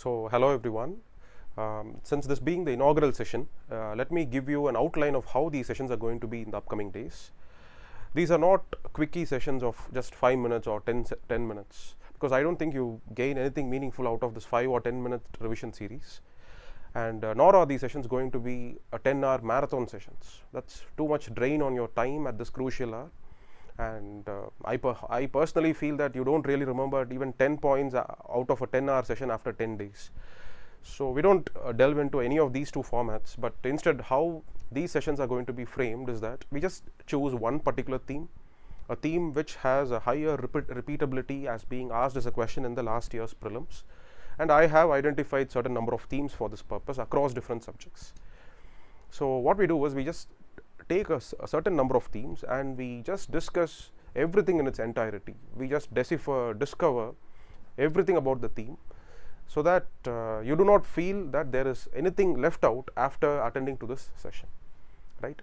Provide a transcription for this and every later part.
So, hello everyone. Since this being the inaugural session, let me give you an outline of how these sessions are going to be in the upcoming days. These are not quickie sessions of just 5 minutes or 10 minutes, because I don't think you gain anything meaningful out of this 5 or 10 minute revision series. And nor are these sessions going to be a 10-hour marathon sessions. That's too much drain on your time at this crucial hour. And I personally feel that you don't really remember even 10 points out of a 10-hour session after 10 days. So we don't delve into any of these two formats, but instead how these sessions are going to be framed is that we just choose one particular theme, a theme which has a higher repeatability as being asked as a question in the last year's prelims. And I have identified certain number of themes for this purpose across different subjects. So what we do is we just take a certain number of themes and we just discuss everything in its entirety. We just discover everything about the theme, so that you do not feel that there is anything left out after attending to this session, right?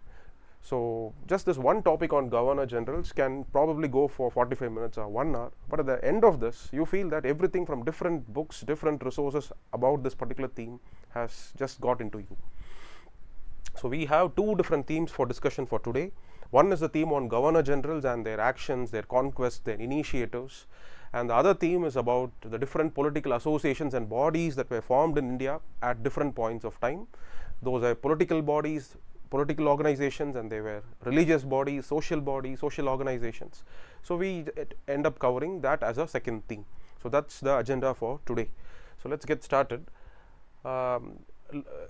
So just this one topic on Governor Generals can probably go for 45 minutes or 1 hour, but at the end of this you feel that everything from different books, different resources about this particular theme has just got into you. So we have two different themes for discussion for today. One is the theme on Governor Generals and their actions, their conquests, their initiatives, and the other theme is about the different political associations and bodies that were formed in India at different points of time. Those are political bodies, political organizations, and they were religious bodies, social organizations. So we end up covering that as a second theme. So that's the agenda for today. So let's get started.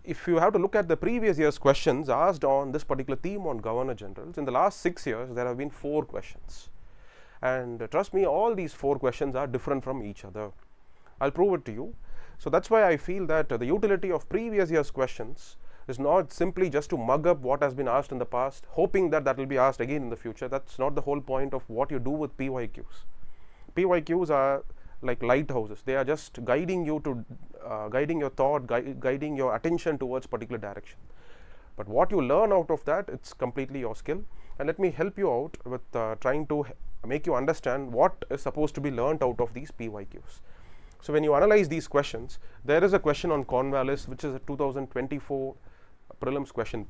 If you have to look at the previous year's questions asked on this particular theme on Governor Generals, in the last 6 years there have been 4 questions, and trust me, all these 4 questions are different from each other. I'll prove it to you. So that's why I feel that the utility of previous year's questions is not simply just to mug up what has been asked in the past, hoping that that will be asked again in the future. That's not the whole point of what you do with PYQs. PYQs are like lighthouses. They are just guiding you to guiding your thought, guiding your attention towards particular direction. But what you learn out of that, it's completely your skill. And let me help you out with trying to make you understand what is supposed to be learnt out of these PYQs. So when you analyze these questions, there is a question on Cornwallis, which is a 2024 prelims question,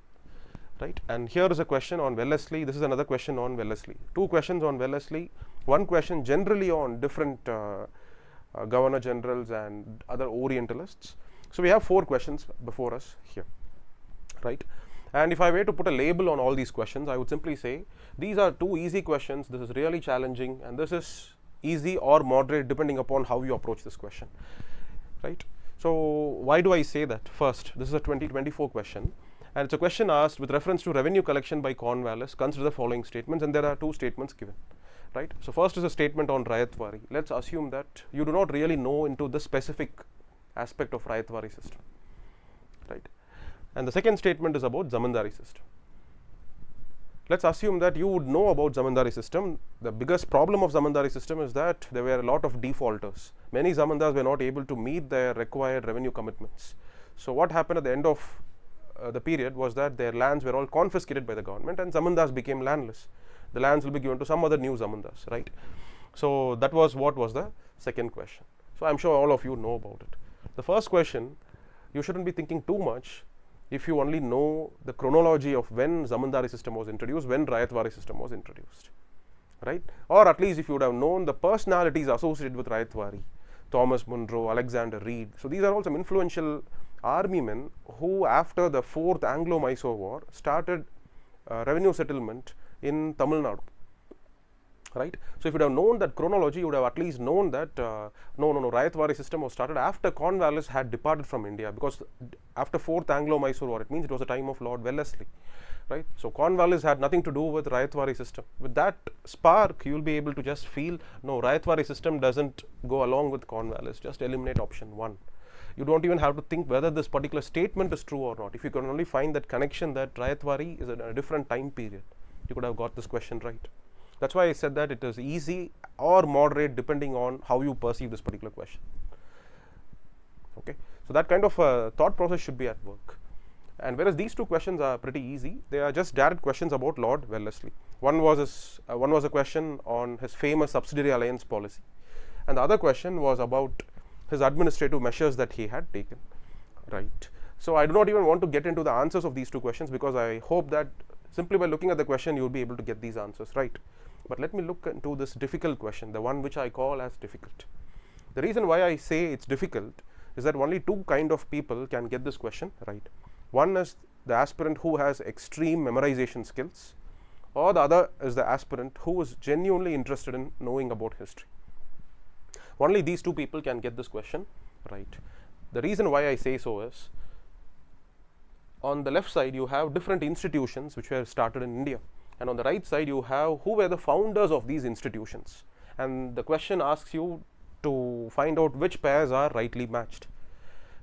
right? And here is a question on Wellesley. This is another question on Wellesley. 2 questions on Wellesley, 1 question generally on different Governor Generals and other Orientalists. So we have 4 questions before us here, right? And if I were to put a label on all these questions, I would simply say these are 2 easy questions, this is really challenging, and this is easy or moderate depending upon how you approach this question, right? So why do I say that? First, this is a 2024 question, and it's a question asked with reference to revenue collection by Cornwallis. Consider the following statements, and there are 2 statements given, right? So first is a statement on Rayatwari. Let's assume that you do not really know into this specific aspect of Rayatwari system, right? And the second statement is about Zamindari system. Let's assume that you would know about Zamindari system. The biggest problem of Zamindari system is that there were a lot of defaulters. Many Zamindars were not able to meet their required revenue commitments. So what happened at the end of the period was that their lands were all confiscated by the government and Zamindars became landless. The lands will be given to some other new Zamindars, right? So that was what was the second question. So I'm sure all of you know about it. The first question, you shouldn't be thinking too much if you only know the chronology of when Zamindari system was introduced, when Rayatwari system was introduced, right? Or at least if you would have known the personalities associated with Rayatwari, Thomas Munro, Alexander Reed. So these are all some influential army men who after the 4th Anglo-Mysore War started revenue settlement in Tamil Nadu, right? So if you would have known that chronology, you would have at least known that Rayatwari system was started after Cornwallis had departed from India, because after 4th Anglo-Mysore War, it means it was the time of Lord Wellesley, right? So Cornwallis had nothing to do with Rayatwari system. With that spark, you will be able to just feel, no, Rayatwari system doesn't go along with Cornwallis, just eliminate option 1. You don't even have to think whether this particular statement is true or not. If you can only find that connection that Rayatwari is in a different time period, you could have got this question right. That's why I said that it is easy or moderate depending on how you perceive this particular question. Okay, so that kind of thought process should be at work. And whereas these 2 questions are pretty easy, they are just direct questions about Lord Wellesley. One was a question on his famous subsidiary alliance policy, and the other question was about his administrative measures that he had taken, right? So I do not even want to get into the answers of these two questions, because I hope that simply by looking at the question you will be able to get these answers right. But let me look into this difficult question, the one which I call as difficult. The reason why I say it's difficult is that only two kind of people can get this question right. One is the aspirant who has extreme memorization skills, or the other is the aspirant who is genuinely interested in knowing about history. Only these two people can get this question right. The reason why I say so is, on the left side you have different institutions which were started in India, and on the right side you have who were the founders of these institutions, and the question asks you to find out which pairs are rightly matched,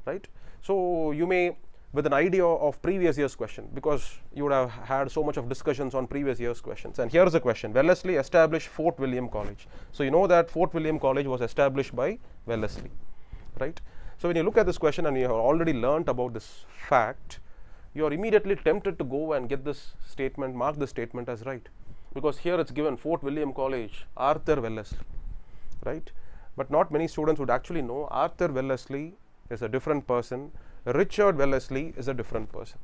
right? So you may, with an idea of previous year's question, because you would have had so much of discussions on previous year's questions, and here is a question: Wellesley established Fort William College. So you know that Fort William College was established by Wellesley, right? So when you look at this question and you have already learnt about this fact, you are immediately tempted to go and get this statement, mark this statement as right, because here it's given Fort William College, Arthur Wellesley, right? But not many students would actually know Arthur Wellesley is a different person, Richard Wellesley is a different person,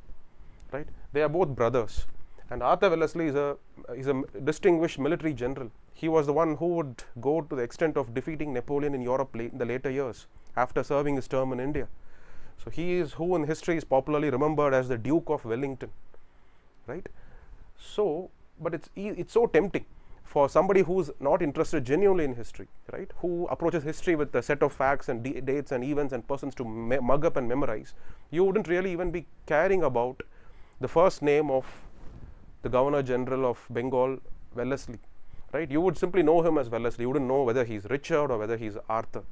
right? They are both brothers, and Arthur Wellesley is a distinguished military general. He was the one who would go to the extent of defeating Napoleon in Europe in the later years after serving his term in India. So he is who in history is popularly remembered as the Duke of Wellington, right? So, but it's so tempting for somebody who's not interested genuinely in history, right, who approaches history with a set of facts and dates and events and persons to mug up and memorize. You wouldn't really even be caring about the first name of the Governor General of Bengal, Wellesley, right? You would simply know him as Wellesley. You wouldn't know whether he's Richard or whether he's Arthur.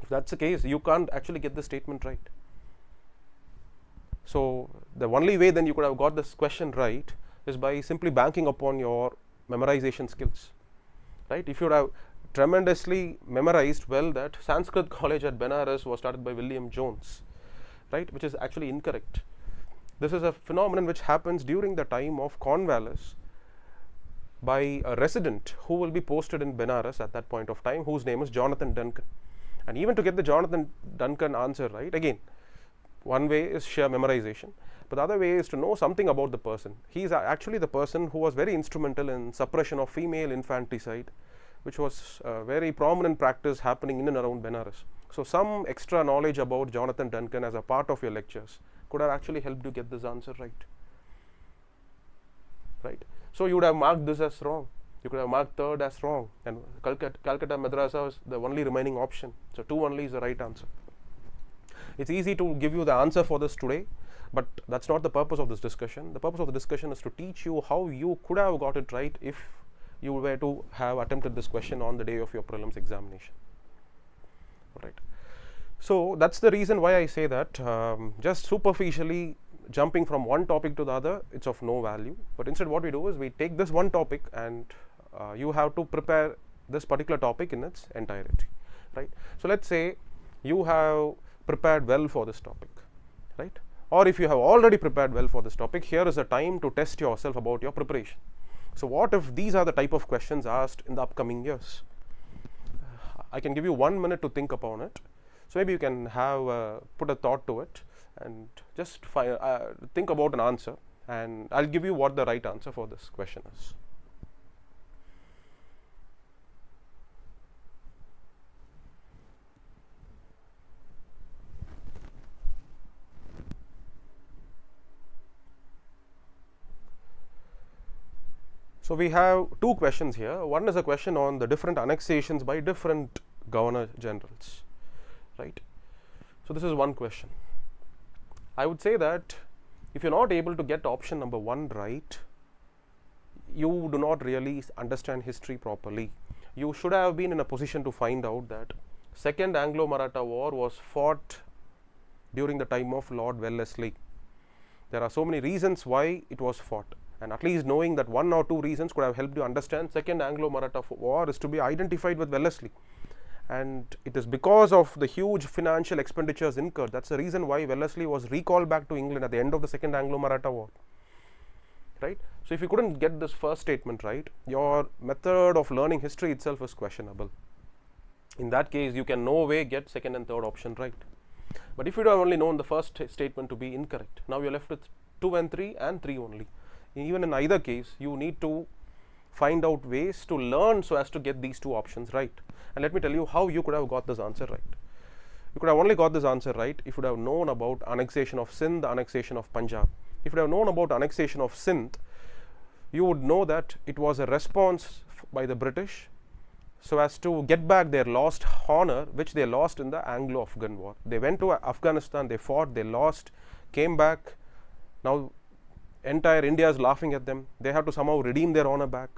If that's the case, you can't actually get the statement right. So the only way then you could have got this question right is by simply banking upon your memorization skills, right? If you would have tremendously memorized well that Sanskrit College at Benares was started by William Jones, right, which is actually incorrect. This is a phenomenon which happens during the time of Cornwallis by a resident who will be posted in Benares at that point of time, whose name is Jonathan Duncan. And even to get the Jonathan Duncan answer right, again, one way is sheer memorization, but the other way is to know something about the person. He is actually the person who was very instrumental in suppression of female infanticide, which was a very prominent practice happening in and around Benares. So some extra knowledge about Jonathan Duncan as a part of your lectures could have actually helped you get this answer right, right? So you would have marked this as wrong. You could have marked third as wrong, and Calcutta Madrasa was the only remaining option. So 2 only is the right answer. It's easy to give you the answer for this today, but that's not the purpose of this discussion. The purpose of the discussion is to teach you how you could have got it right if you were to have attempted this question on the day of your prelims examination. Right. So that's the reason why I say that just superficially jumping from one topic to the other, it's of no value. But instead what we do is we take this one topic and you have to prepare this particular topic in its entirety, right? So let's say you have prepared well for this topic, right? Or if you have already prepared well for this topic, here is a time to test yourself about your preparation. So what if these are the type of questions asked in the upcoming years? I can give you 1 minute to think upon it. So maybe you can have put a thought to it and just think about an answer, and I'll give you what the right answer for this question is. So we have 2 questions here. One is a question on the different annexations by different governor generals, right? So this is one question. I would say that if you're not able to get option number 1 right, you do not really understand history properly. You should have been in a position to find out that Second Anglo-Maratha War was fought during the time of Lord Wellesley. There are so many reasons why it was fought, and at least knowing that 1 or 2 reasons could have helped you understand Second Anglo-Maratha War is to be identified with Wellesley, and it is because of the huge financial expenditures incurred. That's the reason why Wellesley was recalled back to England at the end of the Second Anglo-Maratha War, right? So if you couldn't get this first statement right, your method of learning history itself is questionable. In that case, you can no way get second and third option right. But if you have only known the first statement to be incorrect, now you are left with 2 and 3 and 3 only. Even in either case, you need to find out ways to learn so as to get these two options right. And let me tell you how you could have got this answer right. You could have only got this answer right if you would have known about annexation of Sindh, annexation of Punjab. If you would have known about annexation of Sindh, you would know that it was a response by the British so as to get back their lost honor, which they lost in the Anglo-Afghan war. They went to Afghanistan, they fought, they lost, came back. Now entire India is laughing at them. They have to somehow redeem their honor back,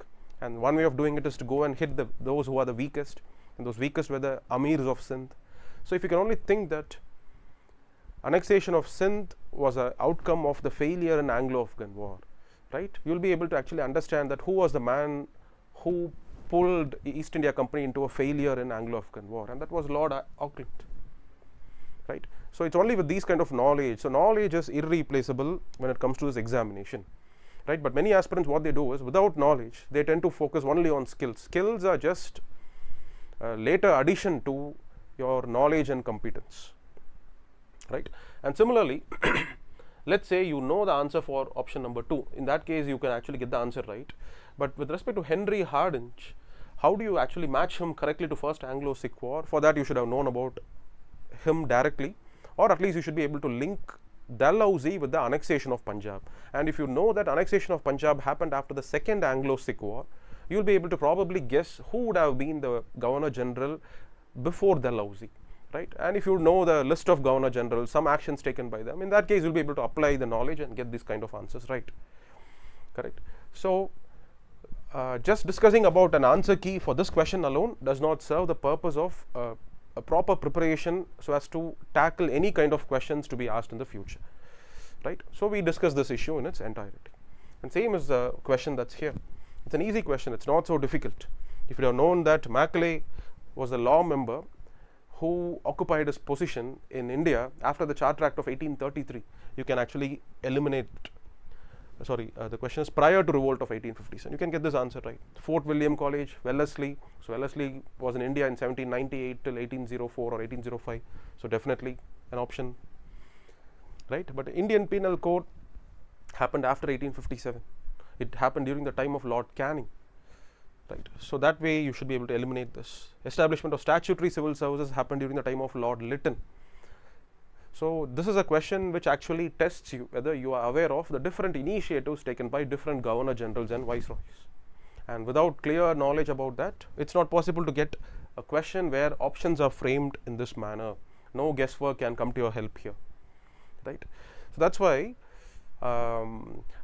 and one way of doing it is to go and hit those who are the weakest, and those weakest were the Amirs of Sindh. So if you can only think that annexation of Sindh was an outcome of the failure in Anglo-Afghan war, right, you will be able to actually understand that who was the man who pulled East India Company into a failure in Anglo-Afghan war, and that was Lord Auckland, right. So it's only with these kind of knowledge. So knowledge is irreplaceable when it comes to this examination, right. But many aspirants, what they do is, without knowledge, they tend to focus only on skills. Skills are just later addition to your knowledge and competence, right. And similarly, let's say you know the answer for option number 2. In that case, you can actually get the answer right. But with respect to Henry Hardinge, how do you actually match him correctly to First Anglo-Sikh War? For that, you should have known about him directly, or at least you should be able to link Dalhousie with the annexation of Punjab. And if you know that annexation of Punjab happened after the Second Anglo-Sikh War, you will be able to probably guess who would have been the Governor General before Dalhousie, right. And if you know the list of Governor Generals, some actions taken by them, in that case you will be able to apply the knowledge and get this kind of answers right, correct. So just discussing about an answer key for this question alone does not serve the purpose of a proper preparation so as to tackle any kind of questions to be asked in the future, right. So we discuss this issue in its entirety, and same is the question that's here. It's an easy question, it's not so difficult. If you have known that Macaulay was a law member who occupied his position in India after the Charter Act of 1833, you can actually eliminate, the question is prior to revolt of 1857. You can get this answer right. Fort William College, Wellesley. So Wellesley was in India in 1798 till 1804 or 1805. So definitely an option, right. But the Indian Penal Code happened after 1857. It happened during the time of Lord Canning, right. So that way you should be able to eliminate this. Establishment of statutory civil services happened during the time of Lord Lytton. So this is a question which actually tests you whether you are aware of the different initiatives taken by different Governor Generals and Viceroys. And without clear knowledge about that, it's not possible to get a question where options are framed in this manner. No guesswork can come to your help here, right. So that's why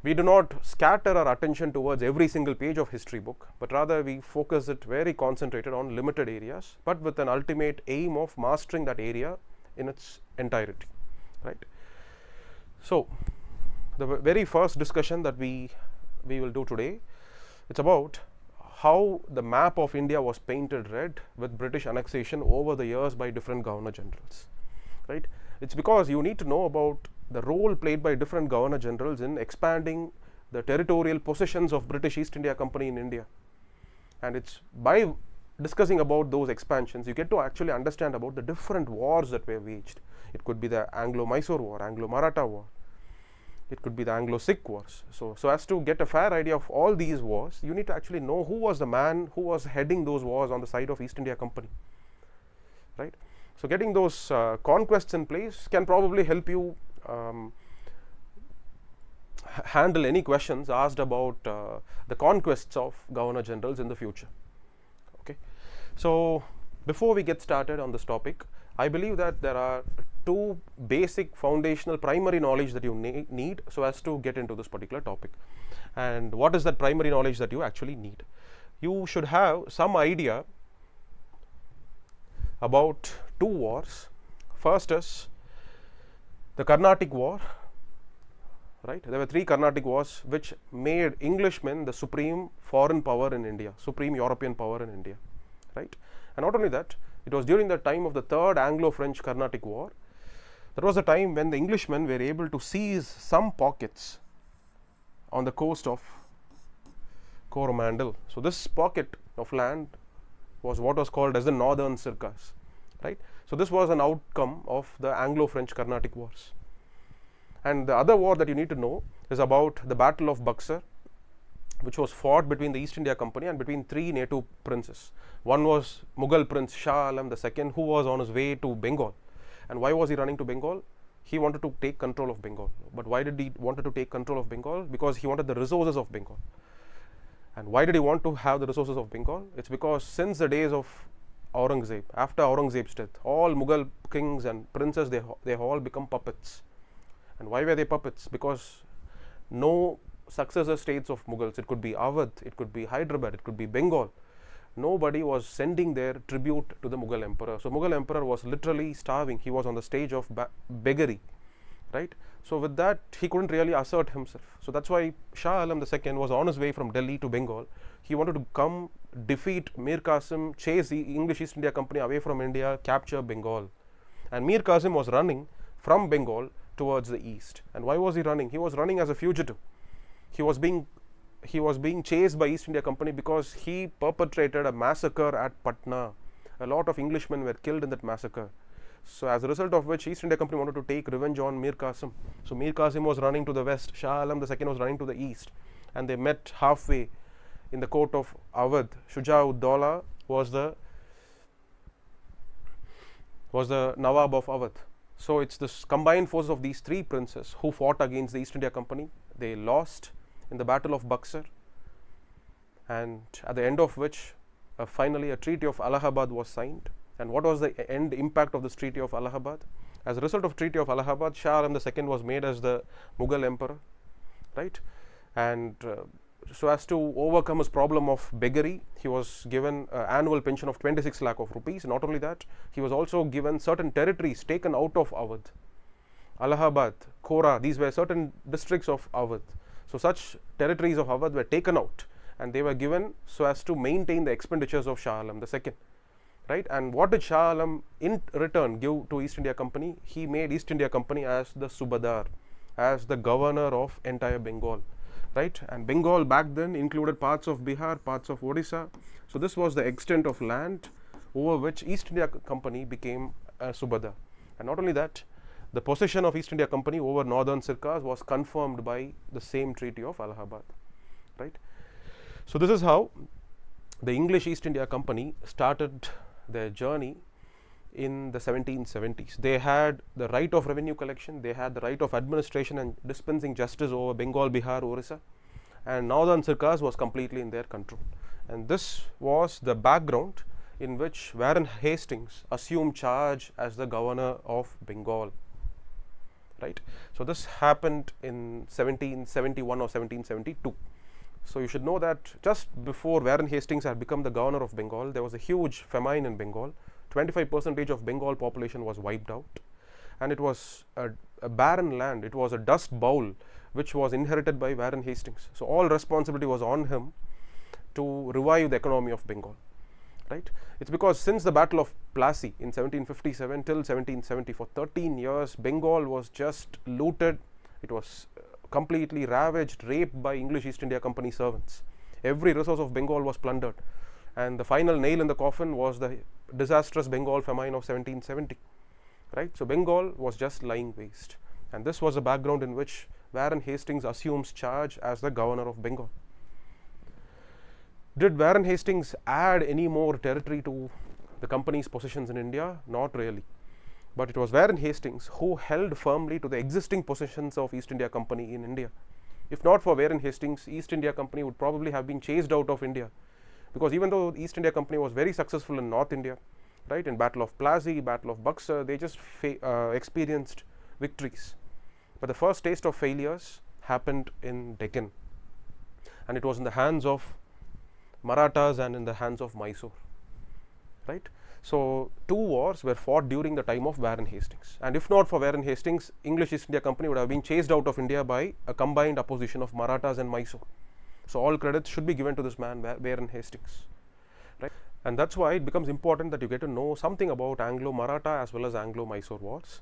we do not scatter our attention towards every single page of history book, but rather we focus it very concentrated on limited areas, but with an ultimate aim of mastering that area in its entirety, right. So the very first discussion that we will do today, it's about how the map of India was painted red with British annexation over the years by different Governor Generals, right. It's because you need to know about the role played by different Governor Generals in expanding the territorial possessions of British East India Company in India. And it's by discussing about those expansions you get to actually understand about the different wars that were waged. It could be the Anglo-Mysore War, Anglo-Maratha War, it could be the Anglo-Sikh Wars. So as to get a fair idea of all these wars, you need to actually know who was the man who was heading those wars on the side of East India Company, right. So getting those conquests in place can probably help you handle any questions asked about the conquests of Governor Generals in the future. Okay. So before we get started on this topic, I believe that there are two basic foundational primary knowledge that you need so as to get into this particular topic. And what is that primary knowledge that you actually need? You should have some idea about two wars. First is the Carnatic War, right. There were 3 Carnatic Wars which made Englishmen the supreme foreign power in India, supreme European power in India, right. And not only that, it was during the time of the 3rd Anglo-French Carnatic War. That was a time when the Englishmen were able to seize some pockets on the coast of Coromandel. So this pocket of land was what was called as the Northern Sirkas, right. So this was an outcome of the Anglo-French Carnatic Wars. And the other war that you need to know is about the Battle of Buxar, which was fought between the East India Company and between three native princes. One was Mughal Prince Shah Alam II, who was on his way to Bengal. And why was he running to Bengal? He wanted to take control of Bengal. But why did he wanted to take control of Bengal? Because he wanted the resources of Bengal. And why did he want to have the resources of Bengal? It's because since the days of Aurangzeb, after Aurangzeb's death, all Mughal kings and princes, they have all become puppets. And why were they puppets? Because no successor states of Mughals, it could be Awadh, it could be Hyderabad, it could be Bengal, nobody was sending their tribute to the Mughal emperor. So Mughal emperor was literally starving. He was on the stage of beggary, right. So with that, he couldn't really assert himself. So that's why Shah Alam II was on his way from Delhi to Bengal. He wanted to come, defeat Mir Qasim, chase the English East India Company away from India, capture Bengal. And Mir Qasim was running from Bengal towards the east. And why was he running? He was running as a fugitive. He was being chased by East India Company because he perpetrated a massacre at Patna. A lot of Englishmen were killed in that massacre. So as a result of which, East India Company wanted to take revenge on Mir Qasim. So Mir Qasim was running to the west, Shah Alam II was running to the east, and they met halfway in the court of Awadh. Shuja ud Daula was the Nawab of Awadh. So it's this combined force of these three princes who fought against the East India Company. They lost in the Battle of Buxar, and at the end of which finally a Treaty of Allahabad was signed. And what was the end impact of this Treaty of Allahabad? As a result of Treaty of Allahabad, Shah Alam II was made as the Mughal emperor, right. And so as to overcome his problem of beggary, he was given an annual pension of 26 lakh of rupees. Not only that, he was also given certain territories taken out of Awadh. Allahabad, Khora, these were certain districts of Awadh. So such territories of Awadh were taken out, and they were given so as to maintain the expenditures of Shah Alam II, right. And what did Shah Alam in return give to East India Company? He made East India Company as the Subadar, as the governor of entire Bengal, right. And Bengal back then included parts of Bihar, parts of Odisha. So this was the extent of land over which East India Company became a Subadar. And not only that, the possession of East India Company over northern Sirkas was confirmed by the same Treaty of Allahabad, right. So this is how the English East India Company started their journey in the 1770s. They had the right of revenue collection, they had the right of administration and dispensing justice over Bengal, Bihar, Orissa, and northern Sirkas was completely in their control. And this was the background in which Warren Hastings assumed charge as the governor of Bengal, right. So this happened in 1771 or 1772. So you should know that just before Warren Hastings had become the governor of Bengal, there was a huge famine in Bengal. 25% of Bengal population was wiped out, and it was a barren land. It was a dust bowl which was inherited by Warren Hastings. So all responsibility was on him to revive the economy of Bengal, right. It's because since the Battle of Plassey in 1757 till 1770, for 13 years, Bengal was just looted. It was completely ravaged, raped by English East India Company servants. Every resource of Bengal was plundered, and the final nail in the coffin was the disastrous Bengal famine of 1770, right. So Bengal was just lying waste, and this was the background in which Warren Hastings assumes charge as the governor of Bengal. Did Warren Hastings add any more territory to the company's possessions in India? Not really. But it was Warren Hastings who held firmly to the existing possessions of East India Company in India. If not for Warren Hastings, East India Company would probably have been chased out of India, because even though East India Company was very successful in North India, right, in Battle of Plassey, Battle of Buxar, they just experienced victories. But the first taste of failures happened in Deccan, and it was in the hands of Marathas and in the hands of Mysore, right. So two wars were fought during the time of Warren Hastings, and if not for Warren Hastings, English East India Company would have been chased out of India by a combined opposition of Marathas and Mysore. So all credits should be given to this man, Warren Hastings, right. And that's why it becomes important that you get to know something about Anglo-Maratha as well as Anglo-Mysore wars.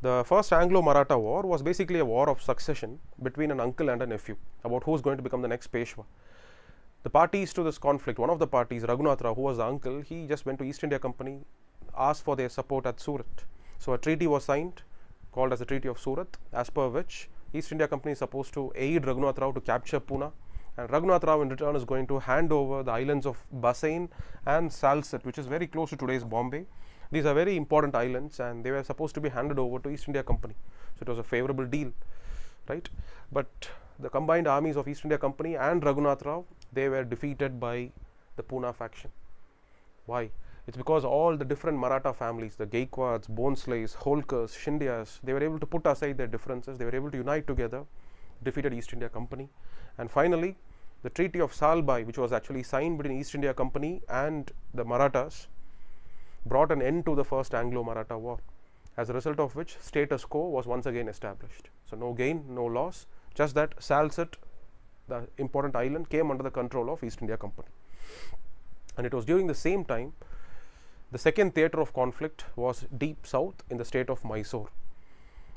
The first Anglo-Maratha war was basically a war of succession between an uncle and a nephew about who is going to become the next Peshwa. The parties to this conflict, one of the parties, Raghunath Rao, who was the uncle, he just went to East India Company, asked for their support at Surat. So a treaty was signed called as the Treaty of Surat, as per which East India Company is supposed to aid Raghunath Rao to capture Pune, and Raghunath Rao in return is going to hand over the islands of Basain and Salsette, which is very close to today's Bombay. These are very important islands, and they were supposed to be handed over to East India Company. So it was a favorable deal, right? But the combined armies of East India Company and Raghunath Rao, they were defeated by the Pune faction. Why? It's because all the different Maratha families, the Gaikwads, Bonsleys, Holkars, Shindyas, they were able to put aside their differences. They were able to unite together, defeated East India Company. And finally, the Treaty of Salbai, which was actually signed between East India Company and the Marathas, brought an end to the first Anglo-Maratha war, as a result of which status quo was once again established. So no gain, no loss, just that Salsette, the important island, came under the control of East India Company. And it was during the same time the second theatre of conflict was deep south in the state of Mysore.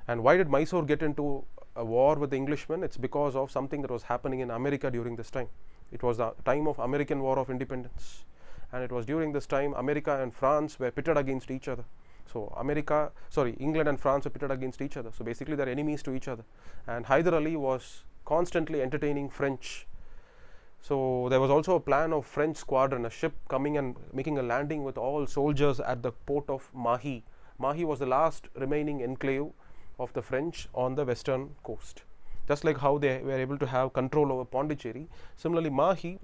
And why did Mysore get into a war with the Englishmen? It's because of something that was happening in America during this time. It was the time of American War of Independence, and it was during this time America and France were pitted against each other. So England and France were pitted against each other. So basically they're enemies to each other. And Hyder Ali was constantly entertaining French. So there was also a plan of French squadron, a ship coming and making a landing with all soldiers at the port of Mahi. Mahi was the last remaining enclave of the French on the western coast. Just like how they were able to have control over Pondicherry, similarly Mahi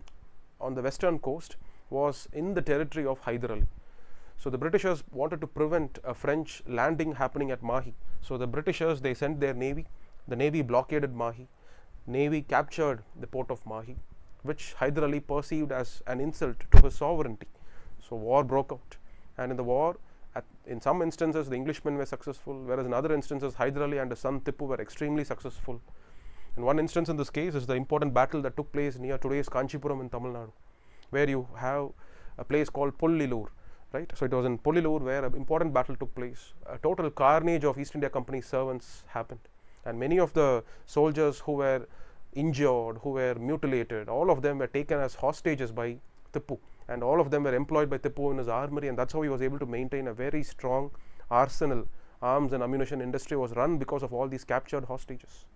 on the western coast was in the territory of Hyder Ali. So the Britishers wanted to prevent a French landing happening at Mahi. So the Britishers, they sent their navy. The navy blockaded Mahi. Navy captured the port of Mahi, which Hyder Ali perceived as an insult to his sovereignty. So war broke out, and in the war, in some instances the Englishmen were successful, whereas in other instances Hyder Ali and his son Tippu were extremely successful. And one instance in this case is the important battle that took place near today's Kanchipuram in Tamil Nadu, where you have a place called Pullilur, right? So it was in Pullilur where an important battle took place. A total carnage of East India Company servants happened, and many of the soldiers who were injured, who were mutilated, all of them were taken as hostages by Tippu, and all of them were employed by Tippu in his armory, and that's how he was able to maintain a very strong arsenal. Arms and ammunition industry was run because of all these captured hostages,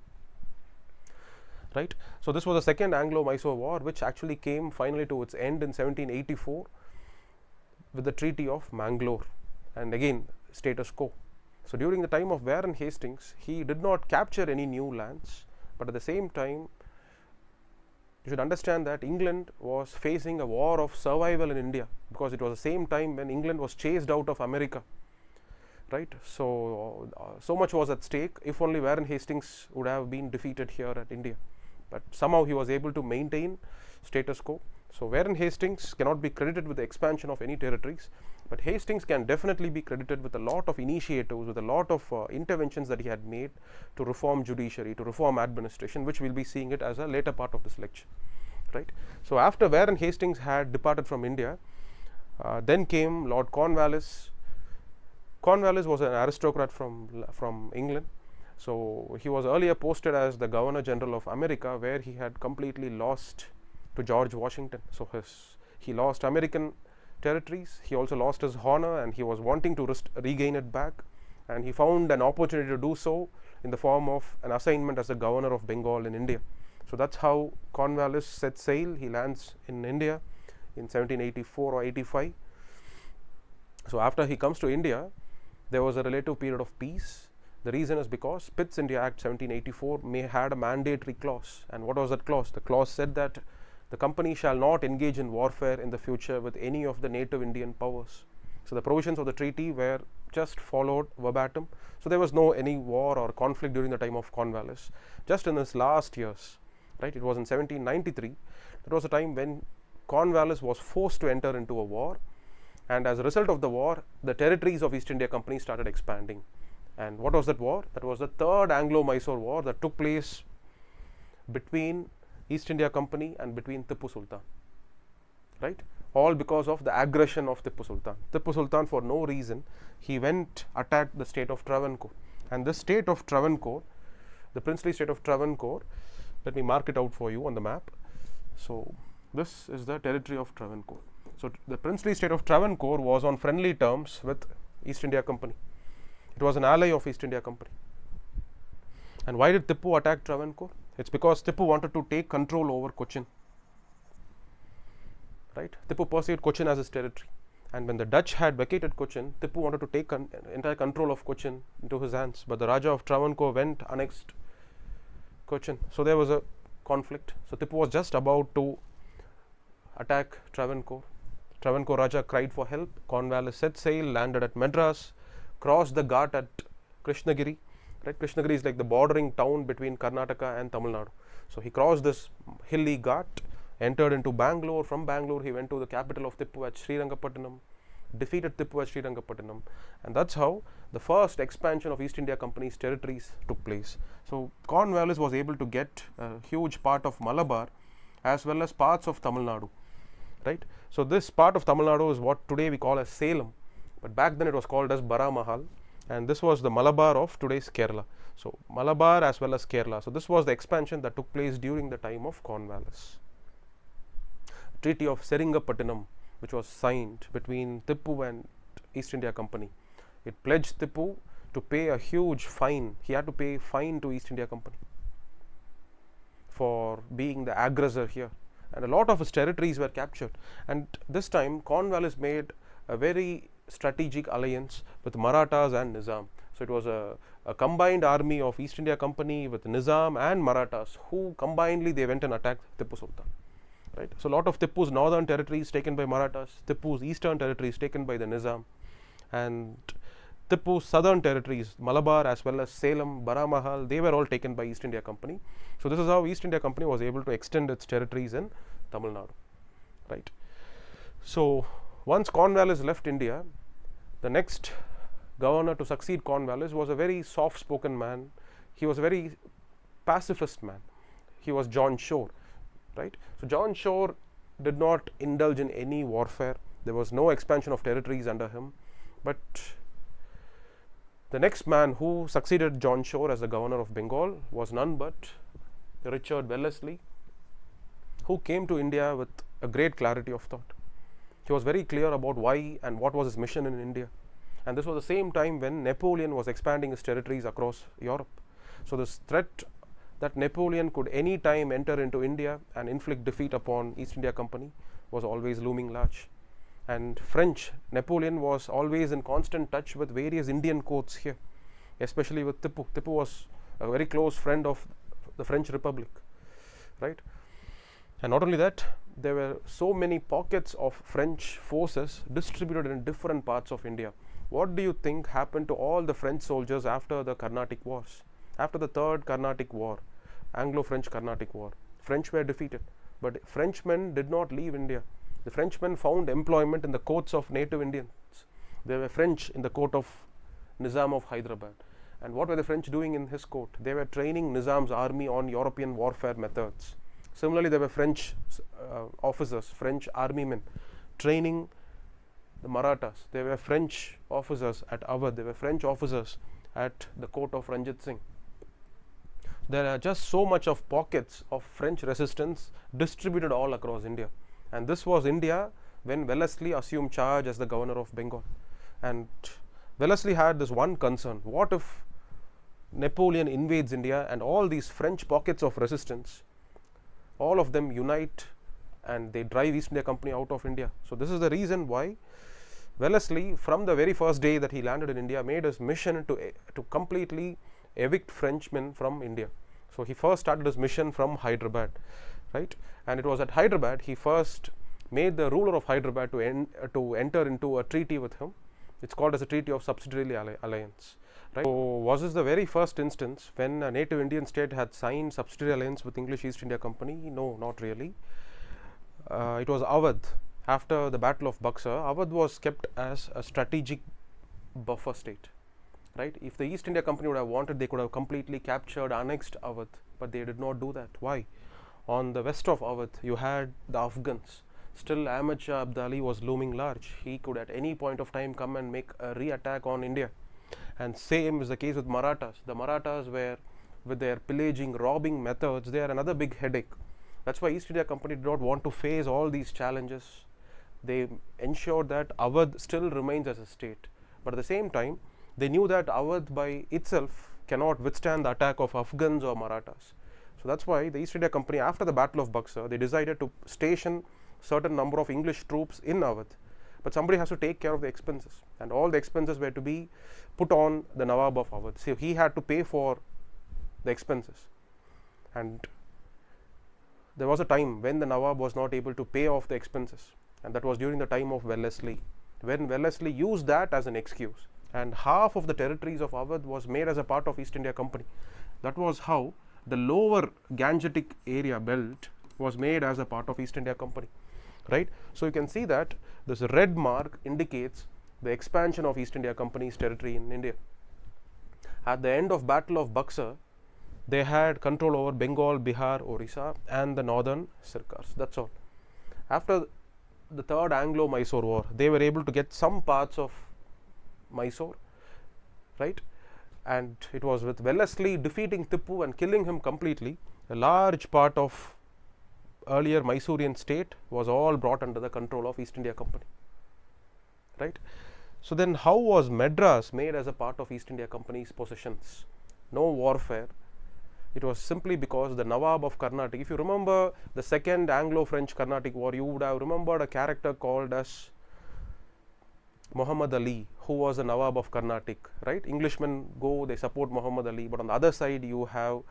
right? So this was the second Anglo-Mysore war, which actually came finally to its end in 1784 with the Treaty of Mangalore, and again status quo. So during the time of Warren Hastings, he did not capture any new lands, but at the same time you should understand that England was facing a war of survival in India, because it was the same time when England was chased out of America, right? So so much was at stake. If only Warren Hastings would have been defeated here at India, but somehow he was able to maintain status quo. So Warren Hastings cannot be credited with the expansion of any territories, but Hastings can definitely be credited with a lot of initiatives, with a lot of interventions that he had made to reform judiciary, to reform administration, which we'll be seeing it as a later part of this lecture, right? So after Warren Hastings had departed from India, then came Lord Cornwallis. Cornwallis was an aristocrat from England. So he was earlier posted as the Governor General of America, where he had completely lost to George Washington. So he lost American territories, he also lost his honor, and he was wanting to regain it back, and he found an opportunity to do so in the form of an assignment as the Governor of Bengal in India. So that's how Cornwallis set sail. He lands in India in 1784 or 85. So after he comes to India, there was a relative period of peace. The reason is because Pitt's India Act 1784 had a mandatory clause. And what was that clause? The clause said that the company shall not engage in warfare in the future with any of the native Indian powers. So the provisions of the treaty were just followed verbatim. So there was no any war or conflict during the time of Cornwallis. Just in his last years, right? It was in 1793. That was a time when Cornwallis was forced to enter into a war, and as a result of the war, the territories of East India Company started expanding. And what was that war? That was the third Anglo-Mysore war that took place between East India Company and between Tippu Sultan, right? All because of the aggression of Tippu Sultan. Tippu Sultan, for no reason, he went attacked the state of Travancore, and this state of Travancore, the princely state of Travancore, let me mark it out for you on the map. So This is the territory of Travancore. So the princely state of Travancore was on friendly terms with East India Company. It was an ally of East India Company. And why did Tipu attack Travancore? It's because Tipu wanted to take control over Cochin. Right? Tipu perceived Cochin as his territory. And when the Dutch had vacated Cochin, Tipu wanted to take entire control of Cochin into his hands. But the Raja of Travancore went annexed Cochin. So there was a conflict. So Tipu was just about to attack Travancore. Travancore Raja cried for help. Cornwallis set sail, landed at Madras, crossed the Ghat at Krishnagiri. Right? Krishnagiri is like the bordering town between Karnataka and Tamil Nadu. So he crossed this hilly Ghat, entered into Bangalore. From Bangalore, he went to the capital of Tipu at Srirangapatnam, defeated Tipu at Srirangapatnam, and that's how the first expansion of East India Company's territories took place. So Cornwallis was able to get a huge part of Malabar as well as parts of Tamil Nadu. Right? So this part of Tamil Nadu is what today we call as Salem, but back then it was called as Baramahal, and this was the Malabar of today's Kerala. So Malabar as well as Kerala. So this was the expansion that took place during the time of Cornwallis. Treaty of Seringapatinam, which was signed between Tipu and East India Company. It pledged Tipu to pay a huge fine. He had to pay fine to East India Company for being the aggressor here. And a lot of his territories were captured. And this time Cornwallis made a very strategic alliance with Marathas and Nizam. So it was a combined army of East India Company with Nizam and Marathas, who combinedly they went and attacked Tipu Sultan. Right? So a lot of Tipu's northern territories taken by Marathas, Tipu's eastern territories taken by the Nizam, and Tipu's southern territories, Malabar as well as Salem, Baramahal, they were all taken by East India Company. So this is how East India Company was able to extend its territories in Tamil Nadu. Right? So once Cornwallis left India, the next governor to succeed Cornwallis was a very soft-spoken man. He was a very pacifist man. He was John Shore. Right? So John Shore did not indulge in any warfare. There was no expansion of territories under him. But the next man who succeeded John Shore as the governor of Bengal was none but Richard Wellesley, who came to India with a great clarity of thought. He was very clear about why and what was his mission in India. And this was the same time when Napoleon was expanding his territories across Europe. So this threat that Napoleon could any time enter into India and inflict defeat upon East India Company was always looming large. And Napoleon was always in constant touch with various Indian courts here, especially with Tipu. Tipu was a very close friend of the French Republic. Right? And not only that, there were so many pockets of French forces distributed in different parts of India. What do you think happened to all the French soldiers after the Carnatic Wars? After the Third Carnatic War, Anglo-French Carnatic War, French were defeated, but Frenchmen did not leave India. The Frenchmen found employment in the courts of native Indians. There were French in the court of Nizam of Hyderabad. And what were the French doing in his court? They were training Nizam's army on European warfare methods. Similarly, there were French officers, French army men training the Marathas. There were French officers at Oudh. There were French officers at the court of Ranjit Singh. There are just so much of pockets of French resistance distributed all across India. And this was India when Wellesley assumed charge as the governor of Bengal. And Wellesley had this one concern: what if Napoleon invades India and all these French pockets of resistance, all of them unite and they drive East India Company out of India? So this is the reason why Wellesley, from the very first day that he landed in India, made his mission to completely evict Frenchmen from India. So he first started his mission from Hyderabad, right? And it was at Hyderabad he first made the ruler of Hyderabad to enter into a treaty with him. It's called as a Treaty of Subsidiary Alliance. Right? So was this the very first instance when a native Indian state had signed subsidiary alliance with English East India Company? No, not really. It was Oudh. After the Battle of Buxar, Oudh was kept as a strategic buffer state. Right? If the East India Company would have wanted, they could have completely captured, annexed Oudh, but they did not do that. Why? On the west of Oudh, you had the Afghans. Still, Ahmad Shah Abdali was looming large. He could at any point of time come and make a re-attack on India. And same is the case with Marathas. The Marathas were, with their pillaging, robbing methods, they are another big headache. That's why East India Company did not want to face all these challenges. They ensured that Awadh still remains as a state, but at the same time they knew that Awadh by itself cannot withstand the attack of Afghans or Marathas. So that's why the East India Company, after the Battle of Buxar, they decided to station certain number of English troops in Awadh, but somebody has to take care of the expenses, and all the expenses were to be put on the Nawab of Awadh. So he had to pay for the expenses, and there was a time when the Nawab was not able to pay off the expenses, and that was during the time of Wellesley, when Wellesley used that as an excuse, and half of the territories of Awadh was made as a part of East India Company. That was how the lower Gangetic area belt was made as a part of East India Company, right? So you can see that this red mark indicates the expansion of East India Company's territory in India. At the end of Battle of Buxar, they had control over Bengal, Bihar, Orissa and the northern Sirkars. That's all. After the third Anglo-Mysore war, they were able to get some parts of Mysore, right? And it was with Wellesley defeating Tippu and killing him completely, a large part of earlier Mysorean state was all brought under the control of East India Company, right? So then how was Madras made as a part of East India Company's possessions? No warfare. It was simply because the Nawab of Carnatic, if you remember the second Anglo-French Carnatic war, you would have remembered a character called as Muhammad Ali, who was the Nawab of Carnatic, right? Englishmen go, they support Muhammad Ali, but on the other side you have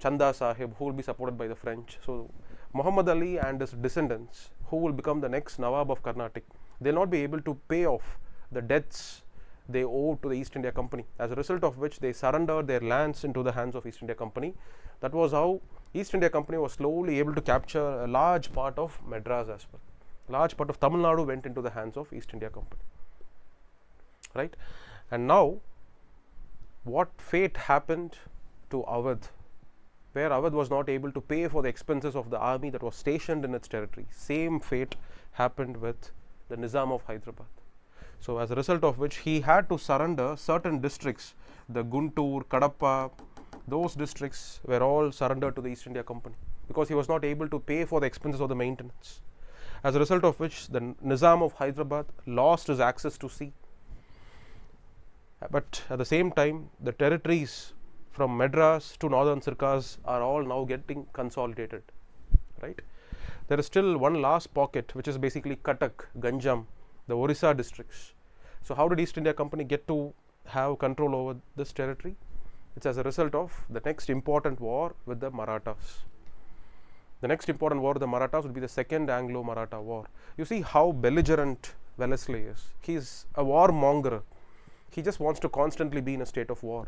Chanda Sahib, who will be supported by the French. So Muhammad Ali and his descendants, who will become the next Nawab of Carnatic, they will not be able to pay off the debts they owed to the East India Company, as a result of which they surrendered their lands into the hands of East India Company. That was how East India Company was slowly able to capture a large part of Madras as well. Large part of Tamil Nadu went into the hands of East India Company, right? And now what fate happened to Awadh, where Awadh was not able to pay for the expenses of the army that was stationed in its territory? Same fate happened with the Nizam of Hyderabad. So as a result of which he had to surrender certain districts, the Guntur, Kadapa, those districts were all surrendered to the East India Company because he was not able to pay for the expenses of the maintenance. As a result of which the Nizam of Hyderabad lost his access to sea. But at the same time, the territories from Madras to northern Sirkars are all now getting consolidated, right? There is still one last pocket, which is basically Cuttack, Ganjam, the Orissa districts. So how did East India Company get to have control over this territory? It's as a result of the next important war with the Marathas. The next important war with the Marathas would be the second Anglo-Maratha war. You see how belligerent Wellesley is. He is a warmonger. He just wants to constantly be in a state of war.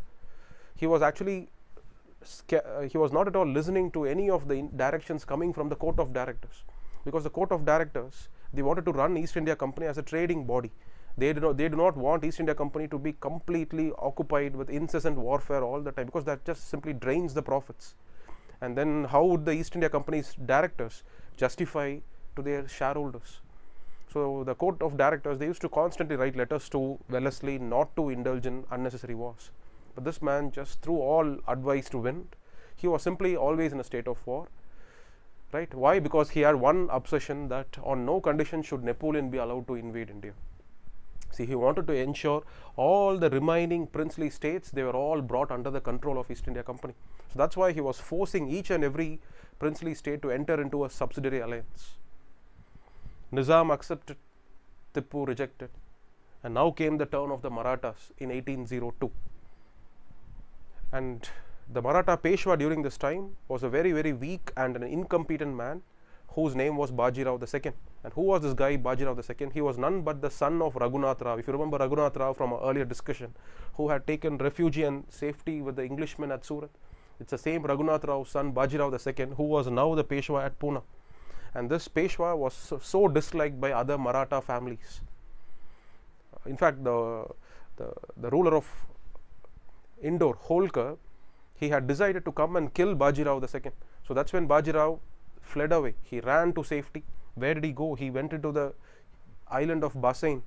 He was actually he was not at all listening to any of the directions coming from the Court of Directors, because the Court of Directors, they wanted to run East India Company as a trading body. They do not want East India Company to be completely occupied with incessant warfare all the time, because that just simply drains the profits. And then how would the East India Company's directors justify to their shareholders? So the Court of Directors, they used to constantly write letters to Wellesley not to indulge in unnecessary wars. But this man just threw all advice to wind. He was simply always in a state of war, right? Why? Because he had one obsession, that on no condition should Napoleon be allowed to invade India. See, he wanted to ensure all the remaining princely states, they were all brought under the control of East India Company. So that's why he was forcing each and every princely state to enter into a subsidiary alliance. Nizam accepted, Tippu rejected, and now came the turn of the Marathas in 1802. And the Maratha Peshwa during this time was a very, very weak and an incompetent man whose name was Bajirao II. And who was this guy, Bajirao II? He was none but the son of Raghunath Rao. If you remember Raghunath Rao from our earlier discussion, who had taken refuge and safety with the Englishmen at Surat. It's the same Raghunath Rao's son, Bajirao II, who was now the Peshwa at Pune. And this Peshwa was so disliked by other Maratha families. In fact, the ruler of Indore, Holkar, he had decided to come and kill Bajirao II. So that's when Bajirao fled away. He ran to safety. Where did he go? He went into the island of Basain.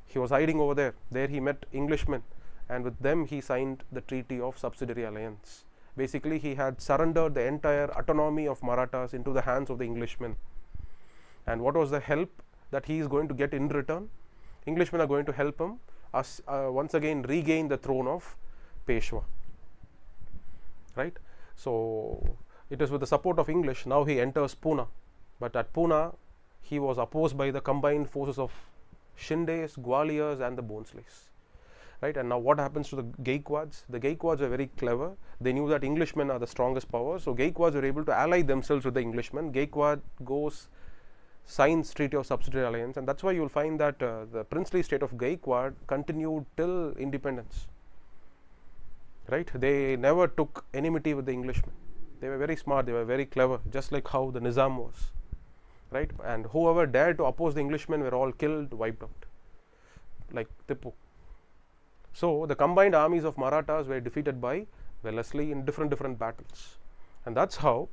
He was hiding over there. There he met Englishmen, and with them he signed the Treaty of Subsidiary Alliance. Basically, he had surrendered the entire autonomy of Marathas into the hands of the Englishmen. And what was the help that he is going to get in return? Englishmen are going to help him once again regain the throne of Peshwa. Right? So it is with the support of English. Now he enters Pune, but at Pune he was opposed by the combined forces of Shindes, Gwaliors and the Bhonsles. Right? And now what happens to the Gaikwads? The Gaikwads are very clever. They knew that Englishmen are the strongest power, so Gaikwads were able to ally themselves with the Englishmen. Gaikwad goes, signs Treaty of Subsidiary Alliance, and that's why you will find that the princely state of Gaikwad continued till independence. Right? They never took enmity with the Englishmen. They were very smart, they were very clever, just like how the Nizam was. Right? And whoever dared to oppose the Englishmen were all killed, wiped out, like Tipu. So the combined armies of Marathas were defeated by Wellesley in different battles, and that's how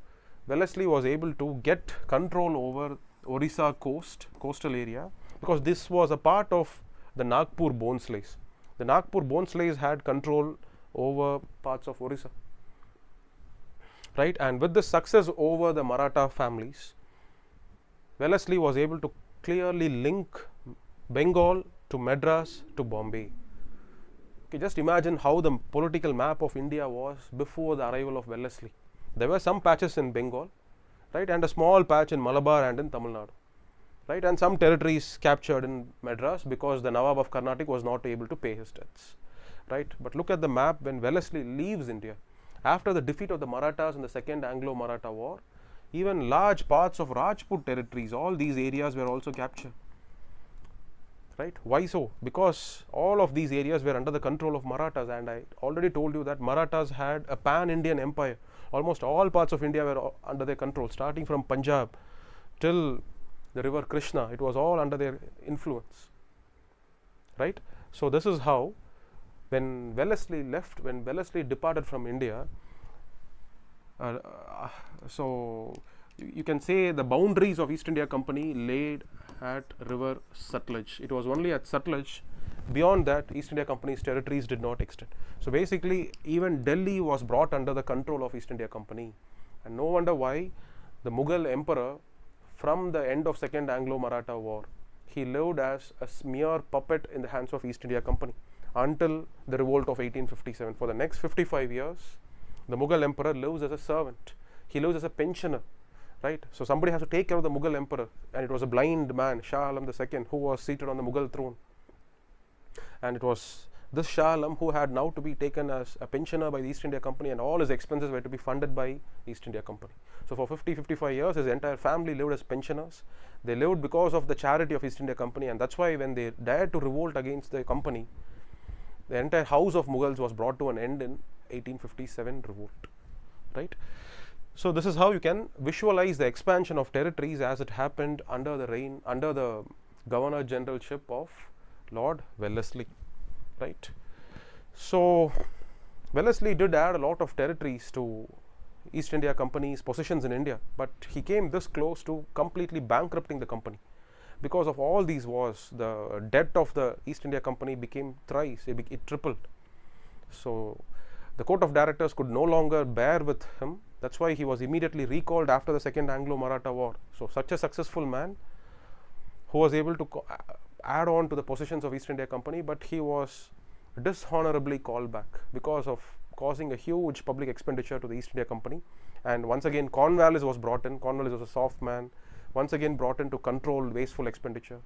Wellesley was able to get control over Orissa coastal area, because this was a part of the Nagpur Bhonsles. The Nagpur Bhonsles had control over parts of Orissa. Right? And with the success over the Maratha families, Wellesley was able to clearly link Bengal to Madras to Bombay. Okay, just imagine how the political map of India was before the arrival of Wellesley. There were some patches in Bengal, right, and a small patch in Malabar and in Tamil Nadu, right, and some territories captured in Madras because the Nawab of Carnatic was not able to pay his debts, right. But look at the map when Wellesley leaves India. After the defeat of the Marathas in the Second Anglo-Maratha War, even large parts of Rajput territories, all these areas were also captured. Right? Why so? Because all of these areas were under the control of Marathas, and I already told you that Marathas had a pan-Indian empire. Almost all parts of India were under their control, starting from Punjab till the river Krishna. It was all under their influence. Right? So this is how, when Wellesley departed from India, so you can say the boundaries of East India Company laid at river Sutlej. It was only at Sutlej. Beyond that, East India Company's territories did not extend. So basically, even Delhi was brought under the control of East India Company, and no wonder why the Mughal emperor, from the end of Second Anglo-Maratha War, he lived as a mere puppet in the hands of East India Company until the revolt of 1857. For the next 55 years, the Mughal emperor lives as a servant. He lives as a pensioner. Right? So somebody has to take care of the Mughal emperor, and it was a blind man, Shah Alam II, who was seated on the Mughal throne. And it was this Shah Alam who had now to be taken as a pensioner by the East India Company, and all his expenses were to be funded by East India Company. So for 55 years, his entire family lived as pensioners. They lived because of the charity of East India Company, and that's why when they dared to revolt against the company, the entire house of Mughals was brought to an end in 1857 revolt. Right? So this is how you can visualize the expansion of territories as it happened under the Governor Generalship of Lord Wellesley. Right? So Wellesley did add a lot of territories to East India Company's possessions in India, but he came this close to completely bankrupting the company. Because of all these wars, the debt of the East India Company became thrice, it tripled. So the court of directors could no longer bear with him. That's why he was immediately recalled after the Second Anglo-Maratha War. So such a successful man who was able to add on to the possessions of East India Company, but he was dishonorably called back because of causing a huge public expenditure to the East India Company. And once again, Cornwallis was brought in. Cornwallis was a soft man, once again brought in to control wasteful expenditure.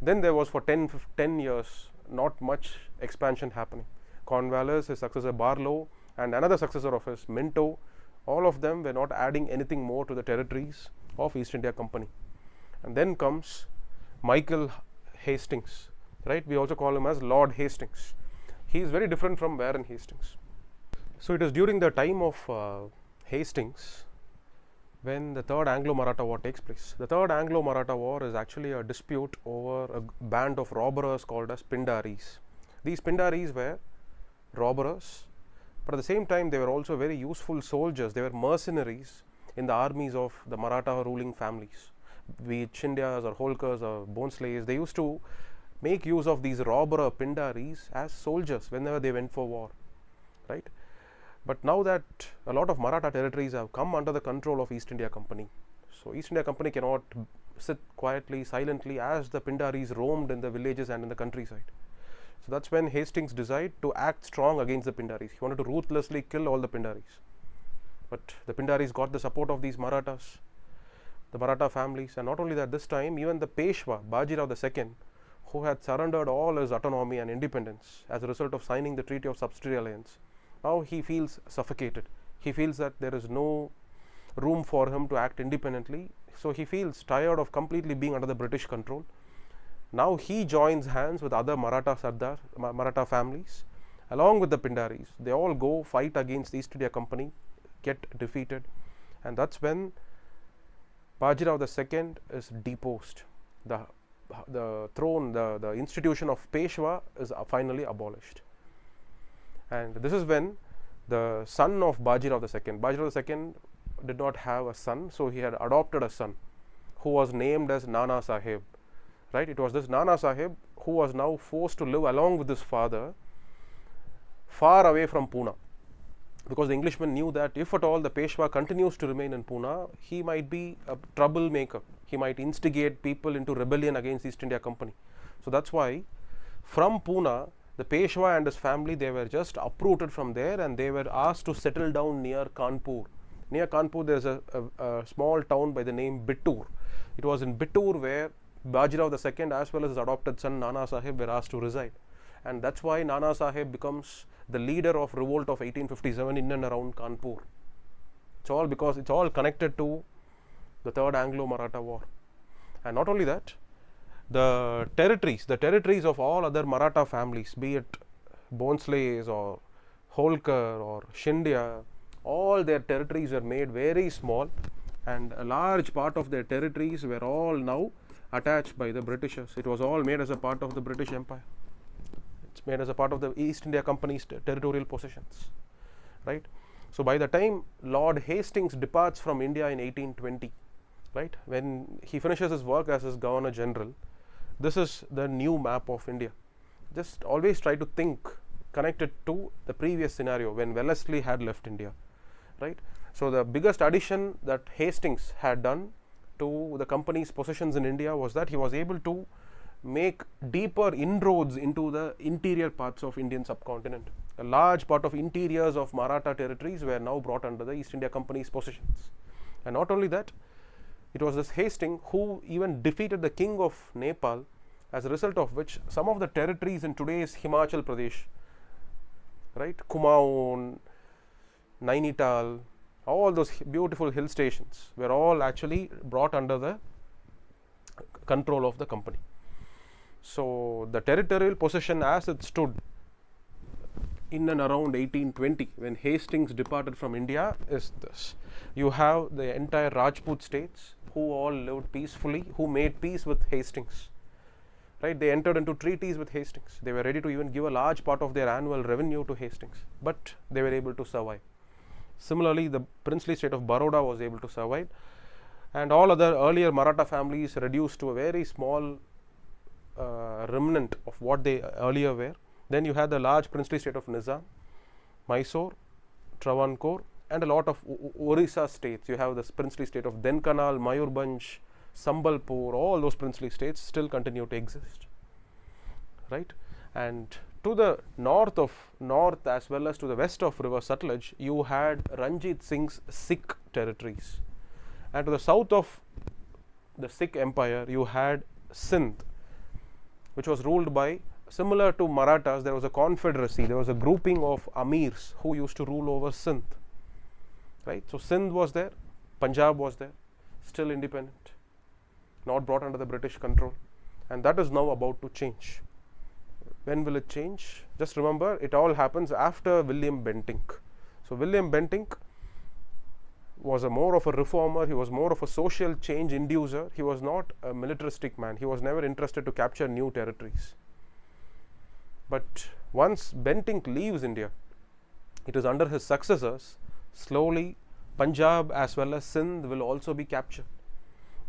Then there was for 10 years not much expansion happening. Cornwallis, his successor Barlow, and another successor of his, Minto, all of them were not adding anything more to the territories of East India Company. And then comes Michael Hastings, right? We also call him as Lord Hastings. He is very different from Warren Hastings. So it is during the time of Hastings when the Third Anglo-Maratha War takes place. The Third Anglo-Maratha War is actually a dispute over a band of robbers called as Pindaris. These Pindaris were robbers, but at the same time they were also very useful soldiers. They were mercenaries in the armies of the Maratha ruling families, be it Shindyas or Holkars or Bhonsles. They used to make use of these robber Pindaris as soldiers whenever they went for war, right? But now that a lot of Maratha territories have come under the control of East India Company, so East India Company cannot sit quietly, silently as the Pindaris roamed in the villages and in the countryside. So that's when Hastings decided to act strong against the Pindaris. He wanted to ruthlessly kill all the Pindaris. But the Pindaris got the support of these Marathas, the Maratha families, and not only that, this time even the Peshwa, Bajirao II, who had surrendered all his autonomy and independence as a result of signing the Treaty of Subsidiary Alliance, now he feels suffocated. He feels that there is no room for him to act independently, so he feels tired of completely being under the British control. Now he joins hands with other Maratha families, along with the Pindaris. They all go fight against the East India Company, get defeated, and that's when Bajirao II is deposed. The throne, the institution of Peshwa is finally abolished. And this is when the son of Bajirao II did not have a son, so he had adopted a son who was named as Nana Sahib. Right? It was this Nana Sahib who was now forced to live along with his father far away from Pune, because the Englishman knew that if at all the Peshwa continues to remain in Pune, he might be a troublemaker. He might instigate people into rebellion against the East India Company. So that's why from Pune, the Peshwa and his family, they were just uprooted from there and they were asked to settle down near Kanpur. Near Kanpur, there is a small town by the name Bittur. It was in Bittur where Bajirao II as well as his adopted son Nana Sahib were asked to reside, and that's why Nana Sahib becomes the leader of revolt of 1857 in and around Kanpur. It's all because it's all connected to the Third Anglo-Maratha War. And not only that, the territories of all other Maratha families, be it Bhonsles or Holkar or Scindia, all their territories were made very small, and a large part of their territories were all now attached by the Britishers. It was all made as a part of the British Empire. It's made as a part of the East India Company's territorial possessions, right? So by the time Lord Hastings departs from India in 1820, right, when he finishes his work as his Governor General, this is the new map of India. Just always try to think, connect it to the previous scenario when Wellesley had left India, right? So the biggest addition that Hastings had done to the company's possessions in India was that he was able to make deeper inroads into the interior parts of Indian subcontinent. A large part of interiors of Maratha territories were now brought under the East India Company's possessions. And not only that, it was this Hastings who even defeated the king of Nepal, as a result of which some of the territories in today's Himachal Pradesh, right, Kumaon, Nainital, all those beautiful hill stations were all actually brought under the control of the company. So the territorial possession as it stood in and around 1820 when Hastings departed from India is this. You have the entire Rajput states who all lived peacefully, who made peace with Hastings, right? They entered into treaties with Hastings. They were ready to even give a large part of their annual revenue to Hastings, but they were able to survive. Similarly, the princely state of Baroda was able to survive, and all other earlier Maratha families reduced to a very small remnant of what they earlier were. Then you had the large princely state of Nizam, Mysore, Travancore, and a lot of Orissa states. You have the princely state of Denkanal, Mayurbhanj, Sambalpur. All those princely states still continue to exist, right? And to the north as well as to the west of river Sutlej, you had Ranjit Singh's Sikh territories, and to the south of the Sikh empire you had Sindh, which was ruled by, similar to Marathas, there was a confederacy, there was a grouping of amirs who used to rule over Sindh, right? So Sindh was there, Punjab was there, still independent, not brought under the British control, and that is now about to change. When will it change? Just remember, it all happens after William Bentinck. So William Bentinck was more of a reformer, he was more of a social change inducer, he was not a militaristic man, he was never interested to capture new territories. But once Bentinck leaves India, it is under his successors, slowly Punjab as well as Sindh will also be captured.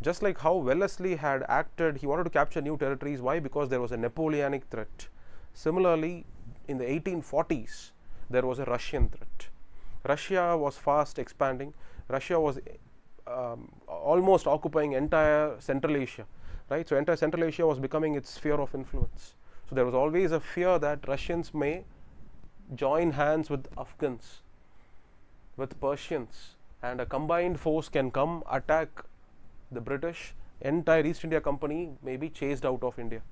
Just like how Wellesley had acted, he wanted to capture new territories. Why? Because there was a Napoleonic threat. Similarly, in the 1840s, there was a Russian threat. Russia was fast expanding. Russia was almost occupying entire Central Asia, right? So entire Central Asia was becoming its sphere of influence. So there was always a fear that Russians may join hands with Afghans, with Persians, and a combined force can come attack the British. Entire East India Company may be chased out of India.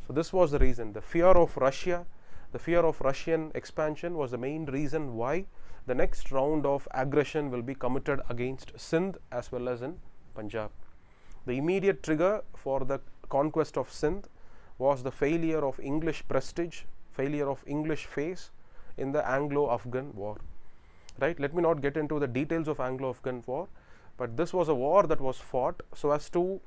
So this was the reason. The fear of Russia, the fear of Russian expansion was the main reason why the next round of aggression will be committed against Sindh as well as in Punjab. The immediate trigger for the conquest of Sindh was the failure of English prestige, failure of English face in the Anglo-Afghan war. Right? Let me not get into the details of Anglo-Afghan war, but this was a war that was fought so as to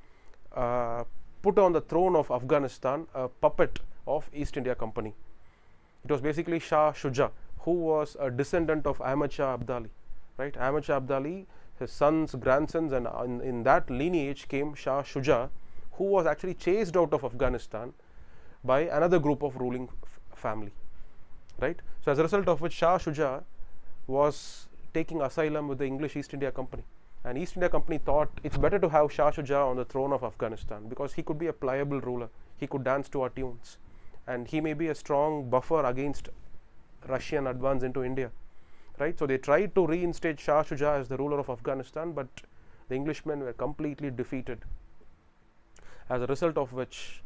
put on the throne of Afghanistan a puppet of East India Company. It was basically Shah Shuja, who was a descendant of Ahmad Shah Abdali, right? Ahmad Shah Abdali, his sons, grandsons, and in that lineage came Shah Shuja, who was actually chased out of Afghanistan by another group of ruling family, right? So as a result of which Shah Shuja was taking asylum with the English East India Company, and East India Company thought it's better to have Shah Shuja on the throne of Afghanistan because he could be a pliable ruler, he could dance to our tunes, and he may be a strong buffer against Russian advance into India, right? So they tried to reinstate Shah Shuja as the ruler of Afghanistan, but the Englishmen were completely defeated. As a result of which,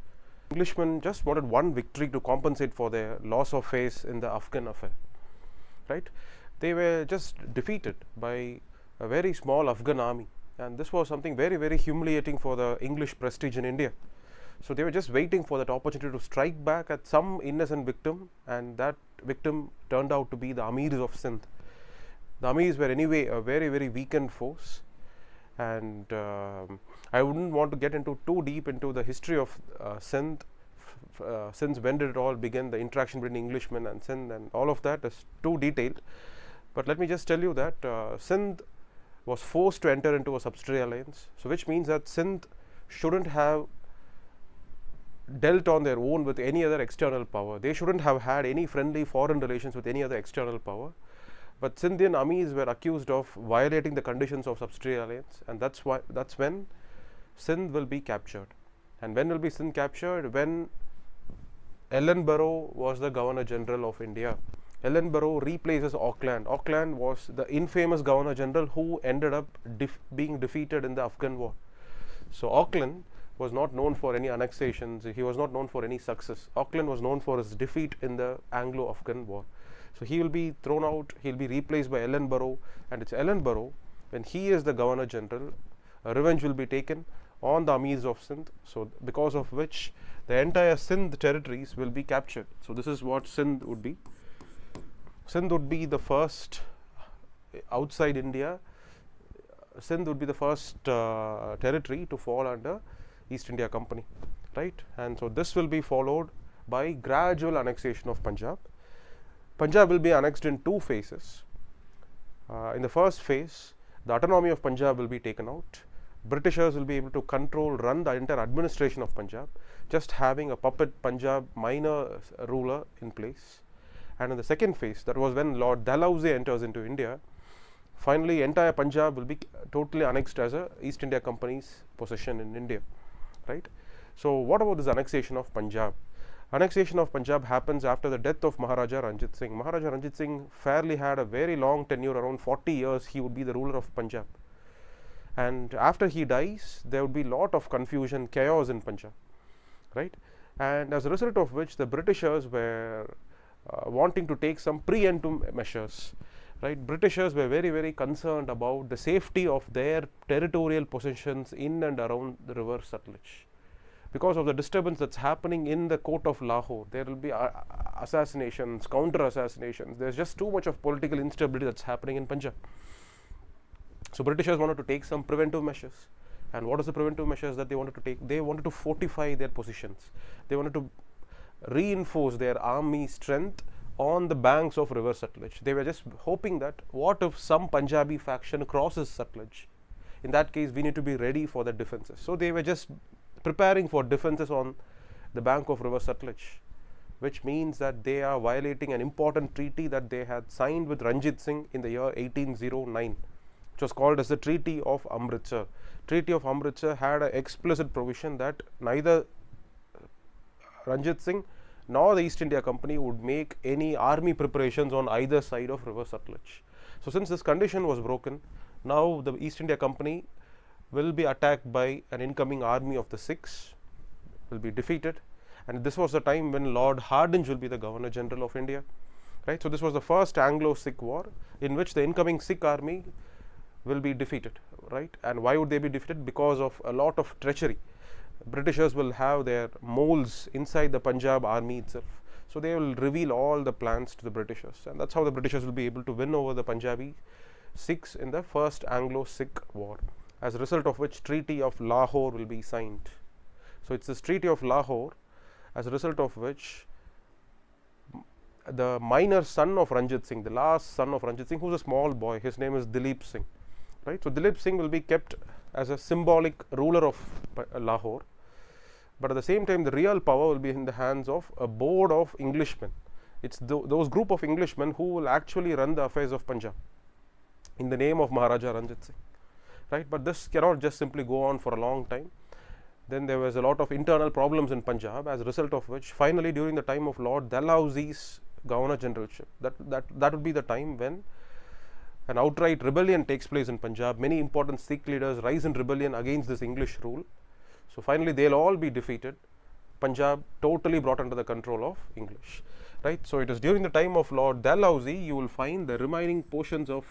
Englishmen just wanted one victory to compensate for their loss of face in the Afghan affair, right? They were just defeated by a very small Afghan army, and this was something very, very humiliating for the English prestige in India. So they were just waiting for that opportunity to strike back at some innocent victim, and that victim turned out to be the Amirs of Sindh. The Amirs were anyway a very, very weakened force, and I wouldn't want to get into too deep into the history of Sindh, since when did it all begin, the interaction between Englishmen and Sindh, and all of that is too detailed. But let me just tell you that Sindh was forced to enter into a subsidiary alliance, so which means that Sindh shouldn't have dealt on their own with any other external power. They shouldn't have had any friendly foreign relations with any other external power. But Sindhian Amirs were accused of violating the conditions of subsidiary alliance, and that's when Sindh will be captured. And when will be Sindh captured? When Ellenborough was the Governor General of India. Ellenborough replaces Auckland. Auckland was the infamous Governor General who ended up being defeated in the Afghan war. So Auckland was not known for any annexations, he was not known for any success. Auckland was known for his defeat in the Anglo-Afghan war. So he will be thrown out, he will be replaced by Ellenborough, and it's Ellenborough, when he is the Governor General, revenge will be taken on the Amirs of Sindh, so because of which the entire Sindh territories will be captured. So this is what Sindh would be. Sindh would be the first outside India, Sindh would be the first territory to fall under East India Company, right? And so this will be followed by gradual annexation of Punjab. Punjab will be annexed in two phases. In the first phase, the autonomy of Punjab will be taken out. Britishers will be able to run the entire administration of Punjab, just having a puppet Punjab minor ruler in place. And in the second phase, that was when Lord Dalhousie enters into India, finally entire Punjab will be totally annexed as a East India Company's possession in India, right? So what about this annexation of Punjab? Annexation of Punjab happens after the death of Maharaja Ranjit Singh. Maharaja Ranjit Singh fairly had a very long tenure, around 40 years he would be the ruler of Punjab. And after he dies, there would be lot of confusion, chaos in Punjab, right? And as a result of which, the Britishers were wanting to take some preemptive measures, right? Britishers were very, very concerned about the safety of their territorial possessions in and around the river Sutlej. Because of the disturbance that's happening in the court of Lahore, there will be assassinations, counter assassinations. There's just too much of political instability that's happening in Punjab. So Britishers wanted to take some preventive measures. And what is the preventive measures that they wanted to take? They wanted to fortify their positions. They wanted to reinforce their army strength on the banks of river Sutlej. They were just hoping that what if some Punjabi faction crosses Sutlej? In that case, we need to be ready for the defenses. So they were just preparing for defenses on the bank of river Sutlej. which means that they are violating an important treaty that they had signed with Ranjit Singh in the year 1809, which was called as the Treaty of Amritsar. Treaty of Amritsar had an explicit provision that neither Ranjit Singh nor the East India Company would make any army preparations on either side of River Sutlej. So since this condition was broken, now the East India Company will be attacked by an incoming army of the Sikhs, will be defeated, and this was the time when Lord Hardinge will be the Governor General of India, right. So this was the first Anglo-Sikh war in which the incoming Sikh army will be defeated, right. And why would they be defeated? Because of a lot of treachery. Britishers will have their moles inside the Punjab army itself, so they will reveal all the plans to the Britishers, and that's how the Britishers will be able to win over the Punjabi Sikhs in the first Anglo-Sikh war, as a result of which Treaty of Lahore will be signed. So it's this Treaty of Lahore, as a result of which the minor son of Ranjit Singh, the last son of Ranjit Singh, who's a small boy, his name is Dilip Singh, right. So Dilip Singh will be kept as a symbolic ruler of Lahore, but at the same time the real power will be in the hands of a board of Englishmen. It's those group of Englishmen who will actually run the affairs of Punjab in the name of Maharaja Ranjit Singh, right. But this cannot just simply go on for a long time. Then there was a lot of internal problems in Punjab, as a result of which finally during the time of Lord Dalhousie's Governor Generalship, that would be the time when an outright rebellion takes place in Punjab. Many important Sikh leaders rise in rebellion against this English rule. So finally they'll all be defeated, Punjab totally brought under the control of English, right. So it is during the time of Lord Dalhousie you will find the remaining portions of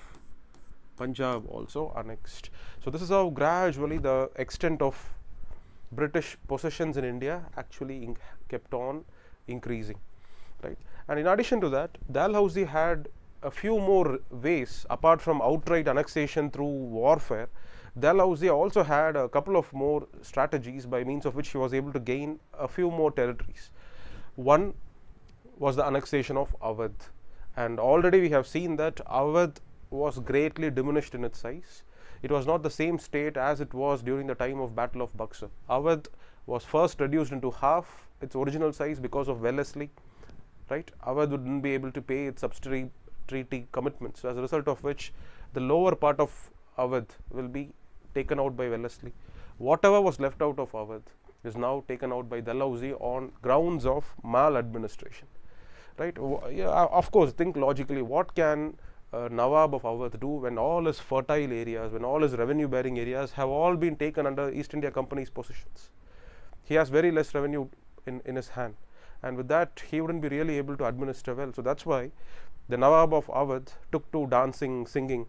Punjab also annexed. So this is how gradually the extent of British possessions in India actually kept on increasing, right. And in addition to that, Dalhousie had a few more ways apart from outright annexation through warfare. Dalhousie also had a couple of more strategies by means of which he was able to gain a few more territories. One was the annexation of Oudh, and already we have seen that Oudh was greatly diminished in its size. It was not the same state as it was during the time of Battle of Buxar. Oudh was first reduced into half its original size because of Wellesley, right. Oudh wouldn't be able to pay its subsidiary treaty commitments, as a result of which the lower part of Oudh will be taken out by Wellesley. Whatever was left out of Oudh is now taken out by Dalhousie on grounds of maladministration, right. Yeah, of course, think logically, what can Nawab of Oudh do when all his fertile areas, when all his revenue bearing areas have all been taken under East India Company's possessions? He has very less revenue in his hand, and with that he wouldn't be really able to administer well. So that's why the Nawab of Oudh took to dancing, singing,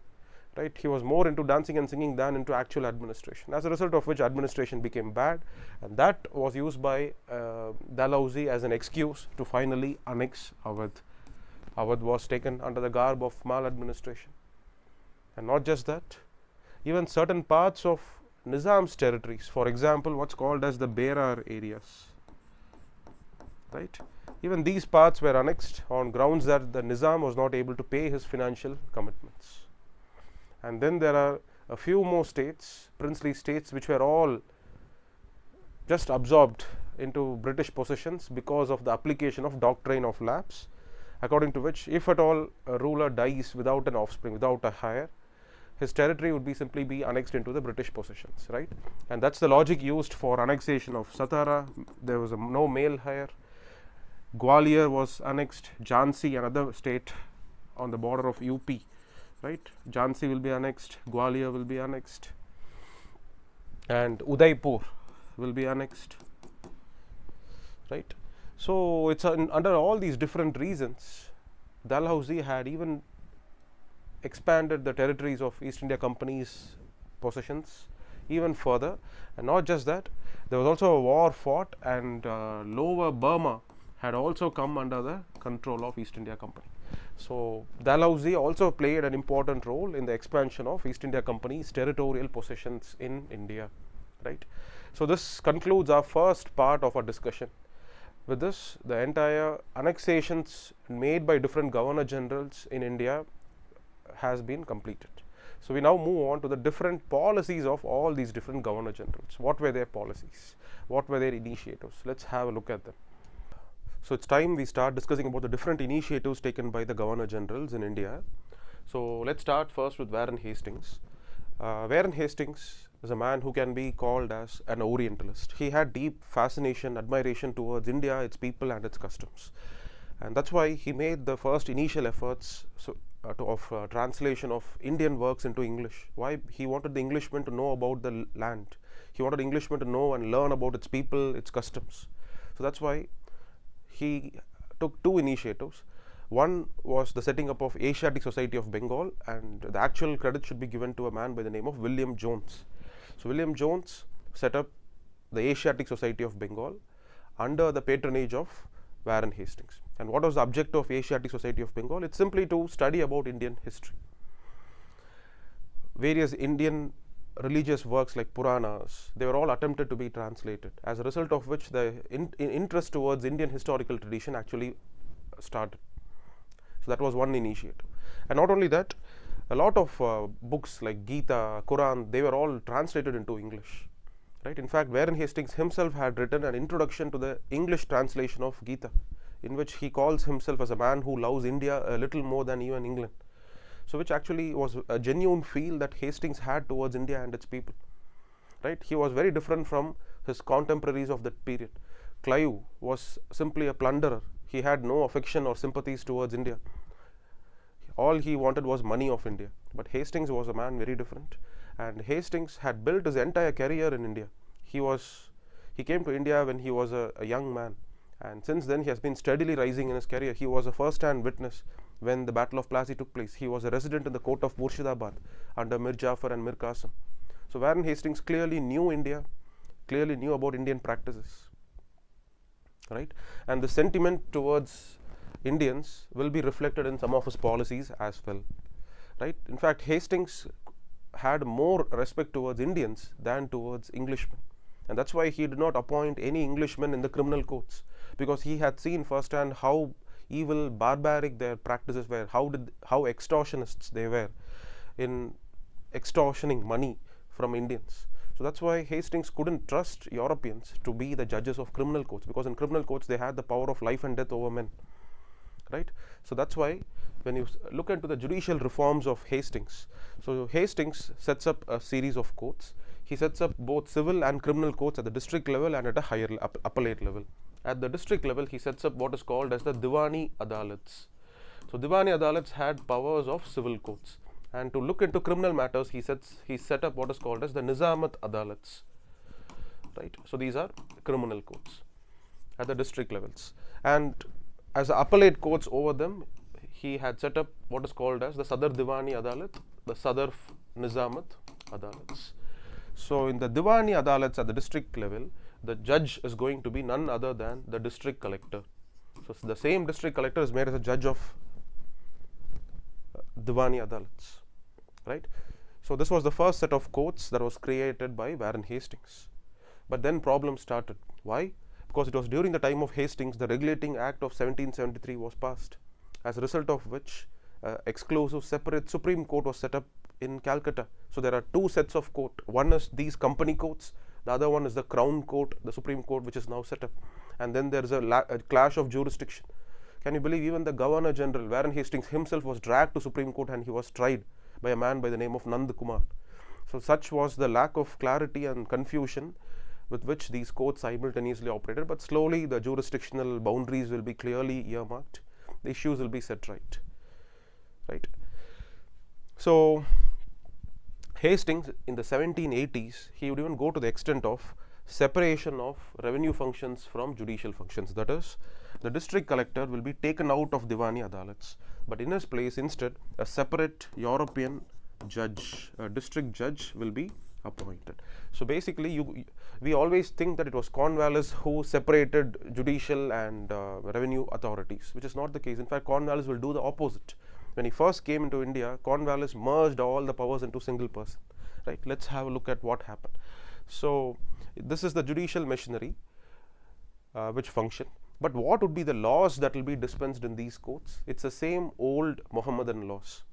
right. He was more into dancing and singing than into actual administration, as a result of which administration became bad, and that was used by Dalhousie as an excuse to finally annex Oudh. Oudh was taken under the garb of maladministration. And not just that, even certain parts of Nizam's territories, for example what's called as the Berar areas, right, even these parts were annexed on grounds that the Nizam was not able to pay his financial commitments. And then there are a few more states, princely states, which were all just absorbed into British possessions because of the application of doctrine of lapse, according to which if at all a ruler dies without an offspring, without a heir, his territory would be simply be annexed into the British possessions, right. And that's the logic used for annexation of Satara. There was no male heir. Gwalior was annexed, Jhansi, another state on the border of UP, right. Jhansi will be annexed, Gwalior will be annexed, and Udaipur will be annexed, right. So it's under all these different reasons, Dalhousie had even expanded the territories of East India Company's possessions even further. And not just that, there was also a war fought, and Lower Burma had also come under the control of East India Company. So Dalhousie also played an important role in the expansion of East India Company's territorial possessions in India, right. So this concludes our first part of our discussion. With this, the entire annexations made by different governor generals in India has been completed. So we now move on to the different policies of all these different governor generals. What were their policies? What were their initiatives? Let's have a look at them. So it's time we start discussing about the different initiatives taken by the Governor Generals in India. So let's start first with Warren Hastings. Warren Hastings is a man who can be called as an Orientalist. He had deep fascination, admiration towards India, its people and its customs. And that's why he made the first initial efforts of translation of Indian works into English. Why? He wanted the Englishmen to know about the land. He wanted Englishmen to know and learn about its people, its customs. So that's why he took two initiatives. One was the setting up of Asiatic Society of Bengal, and the actual credit should be given to a man by the name of William Jones. So William Jones set up the Asiatic Society of Bengal under the patronage of Warren Hastings. And what was the objective of Asiatic Society of Bengal? It's simply to study about Indian history. Various Indian religious works like Puranas, they were all attempted to be translated, as a result of which the interest towards Indian historical tradition actually started. So that was one initiative. And not only that, a lot of books like Gita, Quran, they were all translated into English. Right? In fact, Warren Hastings himself had written an introduction to the English translation of Gita, in which he calls himself as a man who loves India a little more than even England. So which actually was a genuine feel that Hastings had towards India and its people. Right? He was very different from his contemporaries of that period. Clive was simply a plunderer. He had no affection or sympathies towards India. All he wanted was money of India. But Hastings was a man very different, and Hastings had built his entire career in India. He came to India when he was a young man, and since then he has been steadily rising in his career. He was a first-hand witness when the Battle of Plassey took place. He was a resident in the court of Murshidabad under Mir Jafar and Mir Qasim. So Warren Hastings clearly knew India, clearly knew about Indian practices, right? And the sentiment towards Indians will be reflected in some of his policies as well, right? In fact, Hastings had more respect towards Indians than towards Englishmen, and that's why he did not appoint any Englishmen in the criminal courts, because he had seen firsthand how evil, barbaric their practices were, how extortionists they were in extortioning money from Indians. So that's why Hastings couldn't trust Europeans to be the judges of criminal courts, because in criminal courts they had the power of life and death over men, right? So that's why when you look into the judicial reforms of Hastings, so Hastings sets up a series of courts. He sets up both civil and criminal courts at the district level and at a higher appellate level. At the district level, he sets up what is called as the Diwani Adalats. So Diwani Adalats had powers of civil courts, and to look into criminal matters, he set up what is called as the Nizamat Adalats. Right. So these are criminal courts at the district levels, and as the appellate courts over them, he had set up what is called as the Sadar Diwani Adalat, the Sadar Nizamat Adalats. So in the Diwani Adalats at the district level, the judge is going to be none other than the district collector. So the same district collector is made as a judge of Diwani Adalats, right? So this was the first set of courts that was created by Warren Hastings. But then problems started. Why? Because it was during the time of Hastings the Regulating Act of 1773 was passed, as a result of which exclusive separate Supreme Court was set up in Calcutta. So there are two sets of court. One is these company courts, the other one is the Crown Court, the Supreme Court, which is now set up. And then there is a clash of jurisdiction. Can you believe even the Governor General, Warren Hastings himself, was dragged to Supreme Court and he was tried by a man by the name of Nand Kumar. So such was the lack of clarity and confusion with which these courts simultaneously operated. But slowly the jurisdictional boundaries will be clearly earmarked. The issues will be set right. So Hastings in the 1780s, he would even go to the extent of separation of revenue functions from judicial functions. That is, the district collector will be taken out of Diwani Adalats, but in his place instead a separate European judge, a district judge, will be appointed. So basically we always think that it was Cornwallis who separated judicial and revenue authorities, which is not the case. In fact, Cornwallis will do the opposite. When he first came into India, Cornwallis merged all the powers into a single person. Right? Let's have a look at what happened. So this is the judicial machinery which function. But what would be the laws that will be dispensed in these courts? It's the same old Mohammedan laws.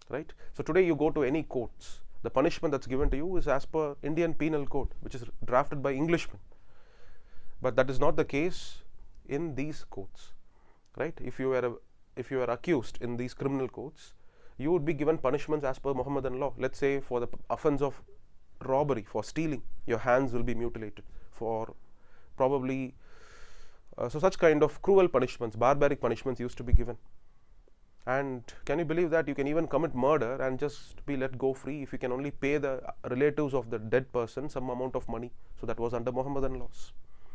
Right? So today you go to any courts, the punishment that's given to you is as per Indian Penal Code, which is drafted by Englishmen. But that is not the case in these courts, right? If you were accused in these criminal courts, you would be given punishments as per Mohammedan law. Let's say for the offence of robbery, for stealing, your hands will be mutilated. For probably so such kind of cruel punishments, barbaric punishments used to be given. And can you believe that you can even commit murder and just be let go free if you can only pay the relatives of the dead person some amount of money? So that was under Mohammedan laws.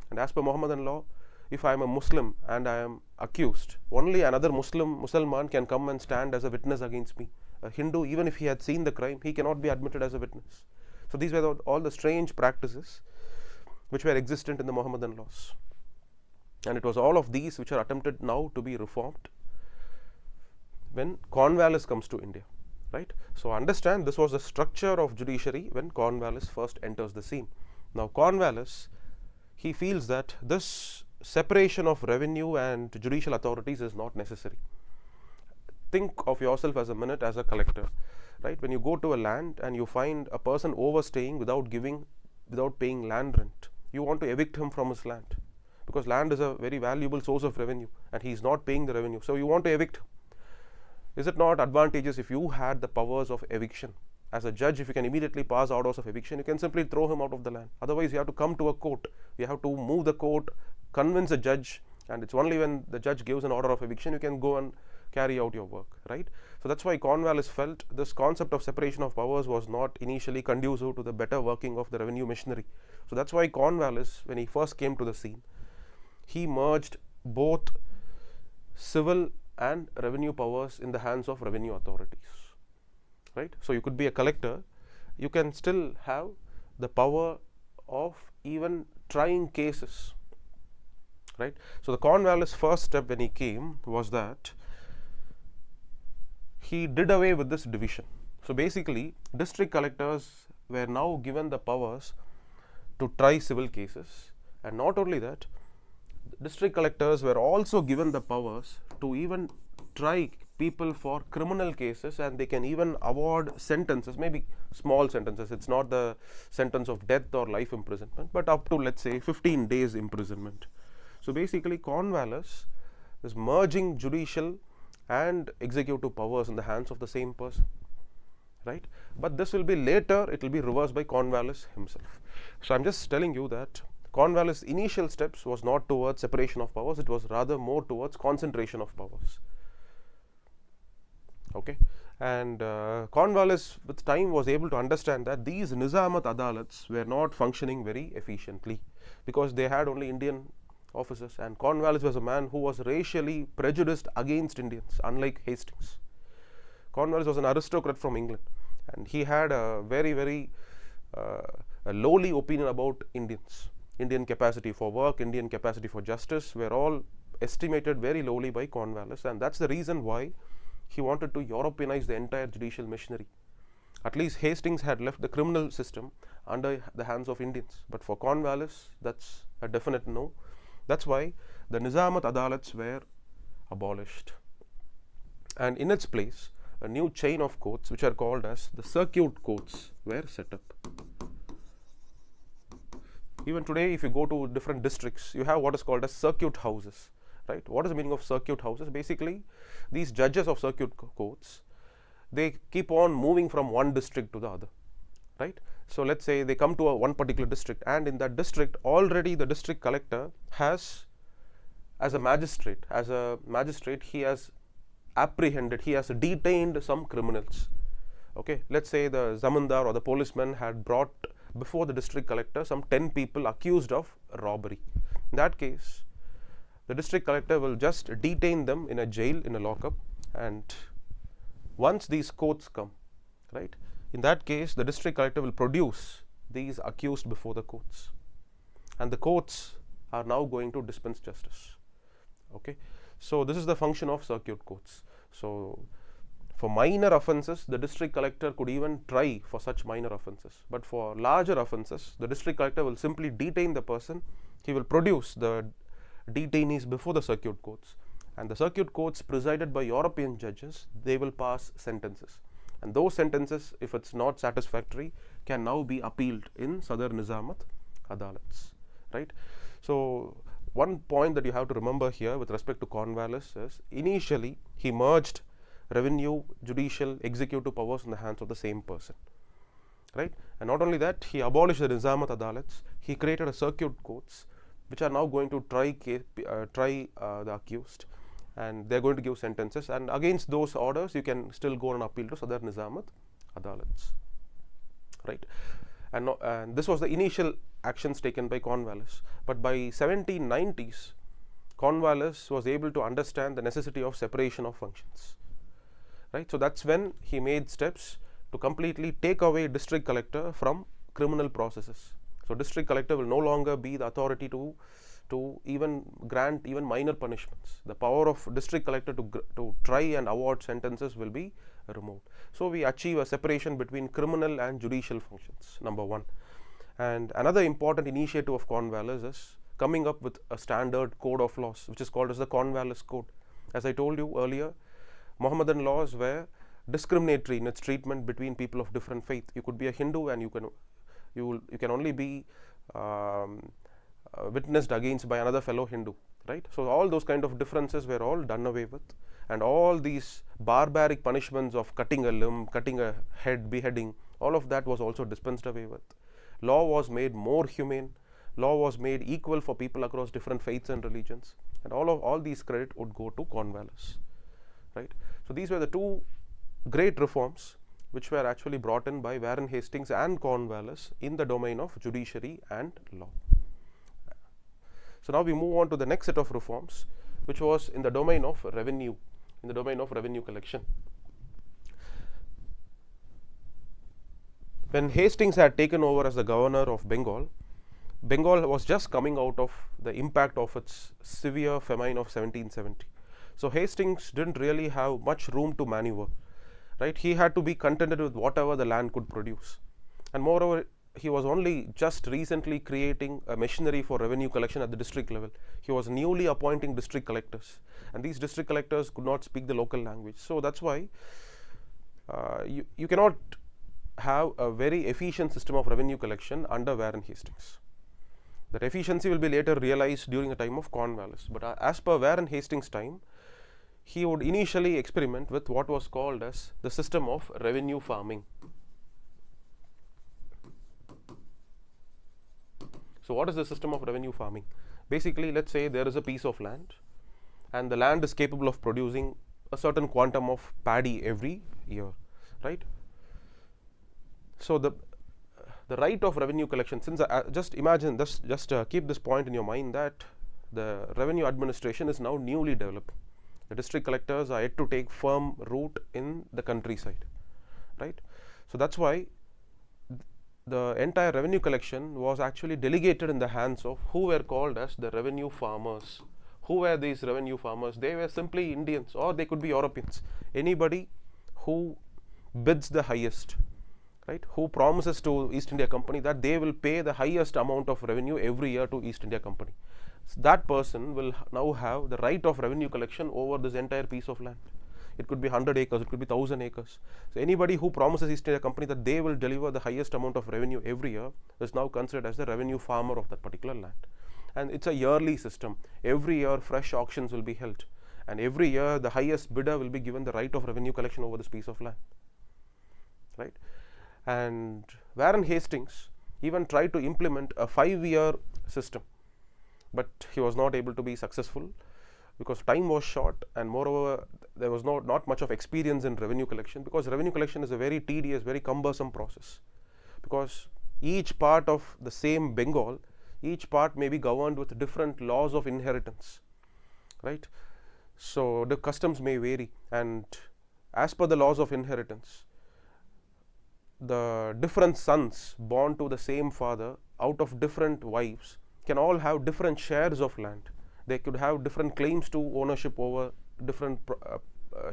And as per Mohammedan law, if I am a Muslim and I am accused, only another Musliman can come and stand as a witness against me. A Hindu, even if he had seen the crime, he cannot be admitted as a witness. So these were all the strange practices which were existent in the Mohammedan laws. And it was all of these which are attempted now to be reformed when Cornwallis comes to India, right? So understand, this was the structure of judiciary when Cornwallis first enters the scene. Now Cornwallis, he feels that this separation of revenue and judicial authorities is not necessary. Think of yourself as a minute as a collector, right? When you go to a land and you find a person overstaying without paying land rent, you want to evict him from his land, because land is a very valuable source of revenue and he is not paying the revenue, so you want to evict him. Is it not advantageous if you had the powers of eviction? As a judge, if you can immediately pass orders of eviction, you can simply throw him out of the land. Otherwise, you have to come to a court, you have to move the court, convince a judge, and it's only when the judge gives an order of eviction you can go and carry out your work, right? So that's why Cornwallis felt this concept of separation of powers was not initially conducive to the better working of the revenue machinery. So that's why Cornwallis, when he first came to the scene, he merged both civil and revenue powers in the hands of revenue authorities, right? So you could be a collector, you can still have the power of even trying cases, right? So the Cornwallis first step when he came was that he did away with this division. So basically, district collectors were now given the powers to try civil cases, and not only that, district collectors were also given the powers to even try people for criminal cases, and they can even award sentences, maybe small sentences. It's not the sentence of death or life imprisonment, but up to, let's say, 15 days imprisonment. So basically, Cornwallis is merging judicial and executive powers in the hands of the same person, right? But this will be later, it will be reversed by Cornwallis himself. So I'm just telling you that Cornwallis' initial steps was not towards separation of powers, it was rather more towards concentration of powers. Okay, and Cornwallis with time was able to understand that these Nizamat Adalats were not functioning very efficiently because they had only Indian officers, and Cornwallis was a man who was racially prejudiced against Indians, unlike Hastings. Cornwallis was an aristocrat from England, and he had a very a lowly opinion about Indians. Indian capacity for work, Indian capacity for justice were all estimated very lowly by Cornwallis, and that's the reason why he wanted to Europeanize the entire judicial machinery. At least Hastings had left the criminal system under the hands of Indians, but for Cornwallis that's a definite no. That's why the Nizamat Adalats were abolished, and in its place a new chain of courts, which are called as the circuit courts, were set up. Even today, if you go to different districts, you have what is called as circuit houses, right? What is the meaning of circuit houses? Basically, these judges of circuit courts, they keep on moving from one district to the other, right? So let's say they come to one particular district, and in that district already the district collector has, as a magistrate, he has apprehended, he has detained some criminals. Okay, let's say the zamindar or the policeman had brought before the district collector some 10 people accused of robbery. In that case, the district collector will just detain them in a jail, in a lockup, and once these courts come, right, in that case the district collector will produce these accused before the courts, and the courts are now going to dispense justice. Okay, so this is the function of circuit courts. So for minor offences, the district collector could even try for such minor offences, but for larger offences, the district collector will simply detain the person. He will produce the detainees before the circuit courts, and the circuit courts, presided by European judges, they will pass sentences, and those sentences, if it's not satisfactory, can now be appealed in Sadar Nizamat Adalats, right? So one point that you have to remember here with respect to Cornwallis is initially he merged revenue, judicial, executive powers in the hands of the same person, right? And not only that, he abolished the Nizamat Adalats. He created a circuit courts which are now going to try the accused, and they are going to give sentences, and against those orders you can still go on appeal to Sadar Nizamat Adalats, right? And this was the initial actions taken by Cornwallis. But by 1790s, Cornwallis was able to understand the necessity of separation of functions, right? So that's when he made steps to completely take away district collector from criminal processes. So district collector will no longer be the authority to even grant even minor punishments. The power of district collector to try and award sentences will be removed. So we achieve a separation between criminal and judicial functions, number one. And another important initiative of Cornwallis is coming up with a standard code of laws, which is called as the Cornwallis Code. As I told you earlier, Mohammedan laws were discriminatory in its treatment between people of different faith. You could be a Hindu and you can only be witnessed against by another fellow Hindu, right? So all those kind of differences were all done away with, and all these barbaric punishments of cutting a limb, cutting a head, beheading, all of that was also dispensed away with. Law was made more humane. Law was made equal for people across different faiths and religions, and all these credit would go to Cornwallis, right? So these were the two great reforms which were actually brought in by Warren Hastings and Cornwallis in the domain of judiciary and law. So now we move on to the next set of reforms, which was in the domain of revenue, collection. When Hastings had taken over as the governor of Bengal, Bengal was just coming out of the impact of its severe famine of 1770. So Hastings didn't really have much room to maneuver, right? He had to be contented with whatever the land could produce, and moreover, he was only just recently creating a machinery for revenue collection at the district level. He was newly appointing district collectors, and these district collectors could not speak the local language. So that's why you cannot have a very efficient system of revenue collection under Warren Hastings. That efficiency will be later realized during the time of Cornwallis. But as per Warren Hastings' time, he would initially experiment with what was called as the system of revenue farming. So what is the system of revenue farming? Basically, let's say there is a piece of land, and the land is capable of producing a certain quantum of paddy every year, right? So the right of revenue collection, since just imagine this, just keep this point in your mind, that the revenue administration is now newly developed. The district collectors are yet to take firm root in the countryside, right? So that's why the entire revenue collection was actually delegated in the hands of who were called as the revenue farmers. Who were these revenue farmers? They were simply Indians, or they could be Europeans. Anybody who bids the highest, right? Who promises to East India Company that they will pay the highest amount of revenue every year to East India Company. So that person will now have the right of revenue collection over this entire piece of land. It could be 100 acres, it could be 1000 acres. So anybody who promises East India Company that they will deliver the highest amount of revenue every year is now considered as the revenue farmer of that particular land. And it's a yearly system. Every year fresh auctions will be held, and every year the highest bidder will be given the right of revenue collection over this piece of land, right? And Warren Hastings even tried to implement a 5-year system, but he was not able to be successful because time was short, and moreover there was not much of experience in revenue collection, because revenue collection is a very tedious, very cumbersome process, because each part of the same Bengal, each part may be governed with different laws of inheritance, right? So the customs may vary, and as per the laws of inheritance, the different sons born to the same father out of different wives can all have different shares of land. They could have different claims to ownership over different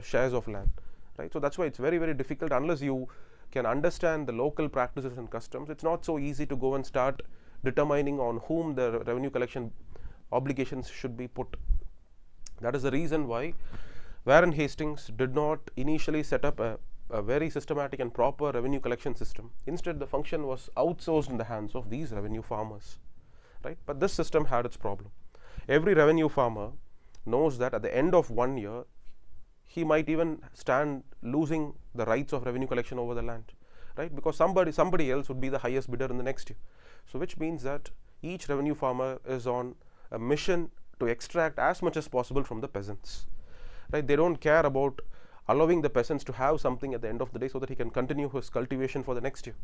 shares of land, right? So that's why it's very, very difficult unless you can understand the local practices and customs. It's not so easy to go and start determining on whom the revenue collection obligations should be put. That is the reason why Warren Hastings did not initially set up a very systematic and proper revenue collection system. Instead, the function was outsourced in the hands of these revenue farmers, right? But this system had its problem. Every revenue farmer knows that at the end of 1 year, he might even stand losing the rights of revenue collection over the land, right? Because somebody else would be the highest bidder in the next year. So which means that each revenue farmer is on a mission to extract as much as possible from the peasants, right? They don't care about allowing the peasants to have something at the end of the day so that he can continue his cultivation for the next year.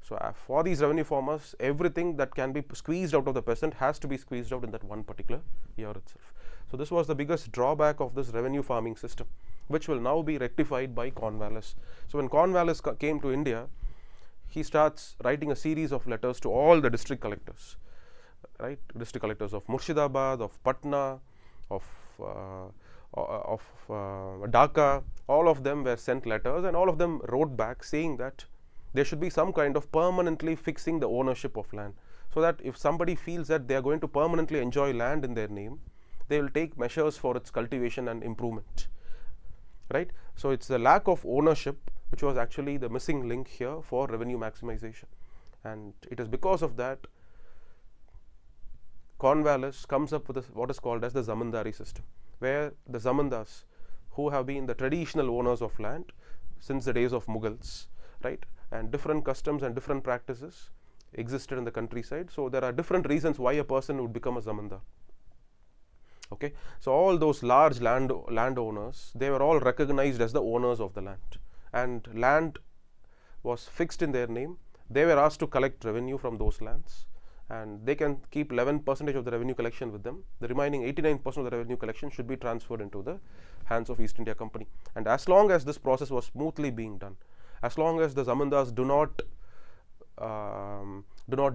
So for these revenue farmers, everything that can be squeezed out of the peasant has to be squeezed out in that one particular year itself. So this was the biggest drawback of this revenue farming system, which will now be rectified by Cornwallis. So when Cornwallis came to India, he starts writing a series of letters to all the district collectors, right? District collectors of Murshidabad, of Patna, of Dhaka. All of them were sent letters, and all of them wrote back saying that there should be some kind of permanently fixing the ownership of land, so that if somebody feels that they are going to permanently enjoy land in their name, they will take measures for its cultivation and improvement, right? So it's the lack of ownership which was actually the missing link here for revenue maximization, and it is because of that Cornwallis comes up with what is called as the zamindari system, where the zamindars, who have been the traditional owners of land since the days of Mughals, right, and different customs and different practices existed in the countryside. So there are different reasons why a person would become a zamindar. Okay, so all those large landowners, they were all recognized as the owners of the land, and land was fixed in their name. They were asked to collect revenue from those lands, and they can keep 11% of the revenue collection with them. The remaining 89% of the revenue collection should be transferred into the hands of East India Company. And as long as this process was smoothly being done, as long as the zamindars do not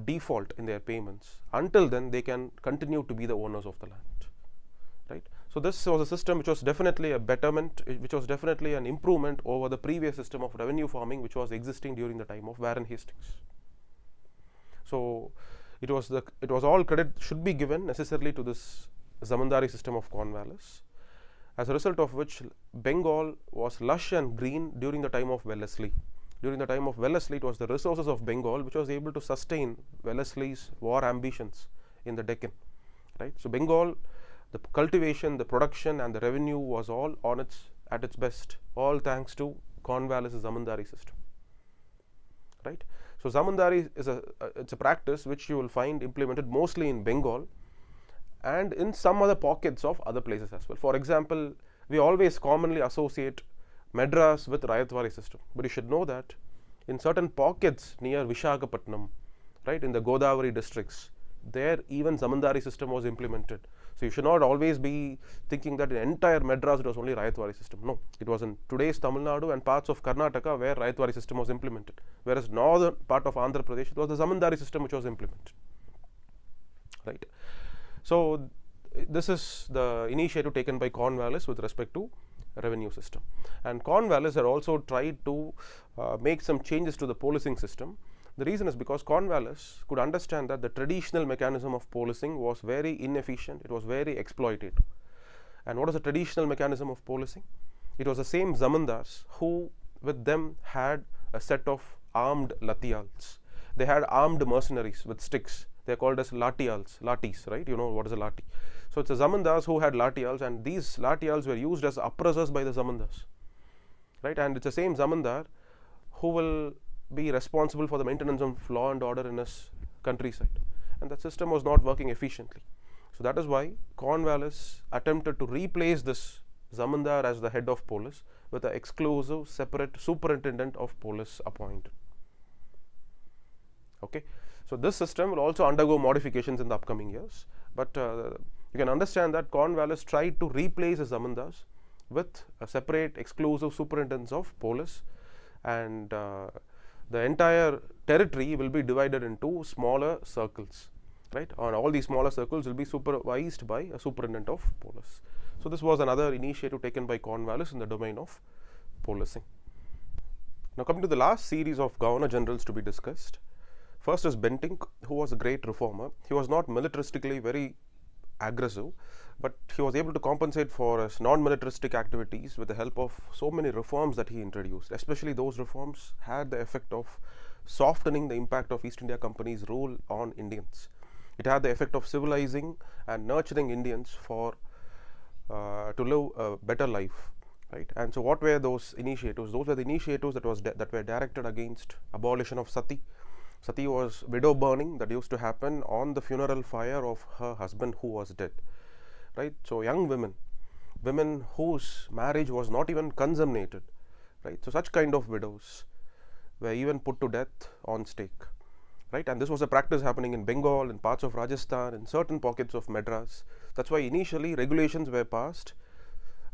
default in their payments, until then they can continue to be the owners of the land, right? So this was a system which was definitely a betterment, which was definitely an improvement over the previous system of revenue farming which was existing during the time of Warren Hastings. So it was all credit should be given necessarily to this zamindari system of Cornwallis, as a result of which Bengal was lush and green during the time of Wellesley. During the time of Wellesley, it was the resources of Bengal which was able to sustain Wellesley's war ambitions in the Deccan, right? So Bengal, the cultivation, the production and the revenue was all at its best, all thanks to Cornwallis' zamindari system, right? So zamindari is it's a practice which you will find implemented mostly in Bengal and in some other pockets of other places as well. For example, we always commonly associate Madras with Rayatwari system, but you should know that in certain pockets near Vishakhapatnam, right, in the Godavari districts, there even zamindari system was implemented. So you should not always be thinking that in entire Madras it was only Rayatwari system. No, it was in today's Tamil Nadu and parts of Karnataka where Rayatwari system was implemented, whereas northern part of Andhra Pradesh, it was the zamindari system which was implemented, right? So this is the initiative taken by Cornwallis with respect to revenue system, and Cornwallis had also tried to make some changes to the policing system. The reason is because Cornwallis could understand that the traditional mechanism of policing was very inefficient, it was very exploitative. And what is the traditional mechanism of policing? It was the same zamindars who with them had a set of armed latiyals. They had armed mercenaries with sticks. They are called as latis, right? You know what is a lati. So it's the zamindars who had latiyals, and these latiyals were used as oppressors by the zamindars, right? And it's the same zamindar who will be responsible for the maintenance of law and order in his countryside, and that system was not working efficiently. So that is why Cornwallis attempted to replace this zamindar as the head of police with an exclusive separate superintendent of police appointed. Okay, so this system will also undergo modifications in the upcoming years, but you can understand that Cornwallis tried to replace the zamindars with a separate exclusive superintendents of police, and the entire territory will be divided into smaller circles, right? And all these smaller circles will be supervised by a superintendent of police. So this was another initiative taken by Cornwallis in the domain of policing. Now coming to the last series of governor generals to be discussed. First is Bentinck, who was a great reformer. He was not militaristically very aggressive, but he was able to compensate for his non-militaristic activities with the help of so many reforms that he introduced. Especially those reforms had the effect of softening the impact of East India Company's rule on Indians. It had the effect of civilizing and nurturing Indians for to live a better life, right? And so what were those initiatives? Those were the initiatives that were directed against abolition of sati. Sati was widow burning that used to happen on the funeral fire of her husband who was dead, right? So young women whose marriage was not even consummated, right? So such kind of widows were even put to death on stake, right? And this was a practice happening in Bengal, in parts of Rajasthan, in certain pockets of Madras. That's why initially regulations were passed.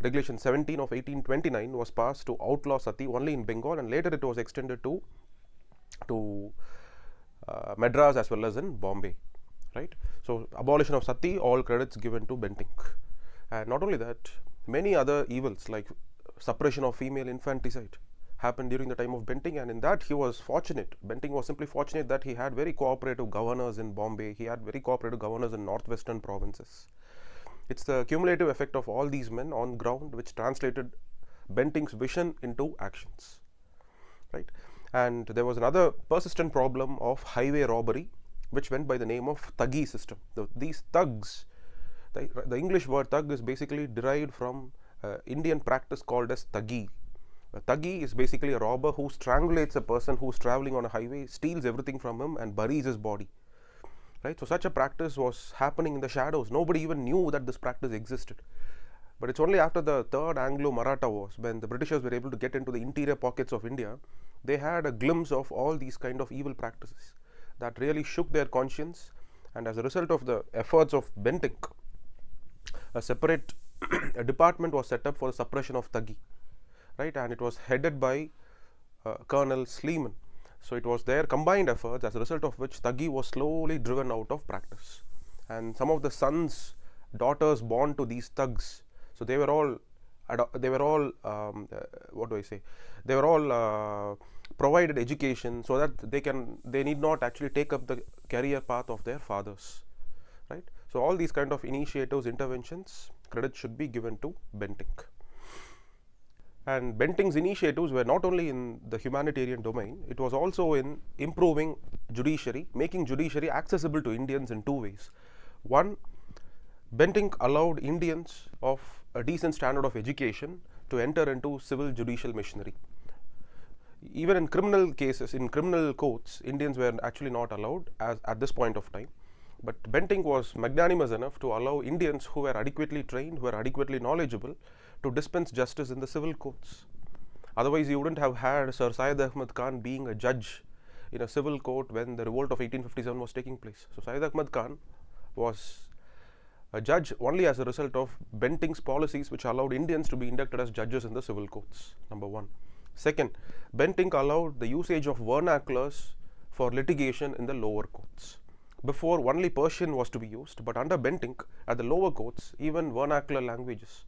Regulation 17 of 1829 was passed to outlaw sati only in Bengal, and later it was extended to Madras as well as in Bombay, right? So abolition of sati, all credits given to Bentinck. And not only that, many other evils like suppression of female infanticide happened during the time of Bentinck, and in that he was fortunate. Bentinck was simply fortunate that he had very cooperative governors in Bombay, he had very cooperative governors in northwestern provinces. It's the cumulative effect of all these men on ground which translated Bentinck's vision into actions, right? And there was another persistent problem of highway robbery which went by the name of Thuggy system. These thugs, the English word thug is basically derived from Indian practice called as Thuggy. A Thuggy is basically a robber who strangulates a person who is traveling on a highway, steals everything from him and buries his body, right? So such a practice was happening in the shadows. Nobody even knew that this practice existed. But it's only after the third Anglo-Maratha wars, when the Britishers were able to get into the interior pockets of India, they had a glimpse of all these kind of evil practices that really shook their conscience. And as a result of the efforts of Bentinck, a separate a department was set up for the suppression of Thuggy, right? And it was headed by Colonel Sleeman. So it was their combined efforts, as a result of which Thuggy was slowly driven out of practice. And some of the sons, daughters born to these thugs, so they were all provided education so that they need not actually take up the career path of their fathers, right? So all these kind of initiatives, interventions, credit should be given to Bentinck. And Bentinck's initiatives were not only in the humanitarian domain, it was also in improving judiciary, making judiciary accessible to Indians in two ways. One, Bentinck allowed Indians of a decent standard of education to enter into civil judicial machinery. Even in criminal cases, in criminal courts, Indians were actually not allowed at this point of time. But Bentinck was magnanimous enough to allow Indians who were adequately trained, who were adequately knowledgeable, to dispense justice in the civil courts. Otherwise, you wouldn't have had Sir Syed Ahmad Khan being a judge in a civil court when the revolt of 1857 was taking place. So Syed Ahmad Khan was a judge only as a result of Bentinck's policies, which allowed Indians to be inducted as judges in the civil courts, number one. Second, Bentinck allowed the usage of vernaculars for litigation in the lower courts. Before, only Persian was to be used, but under Bentinck, at the lower courts, even vernacular languages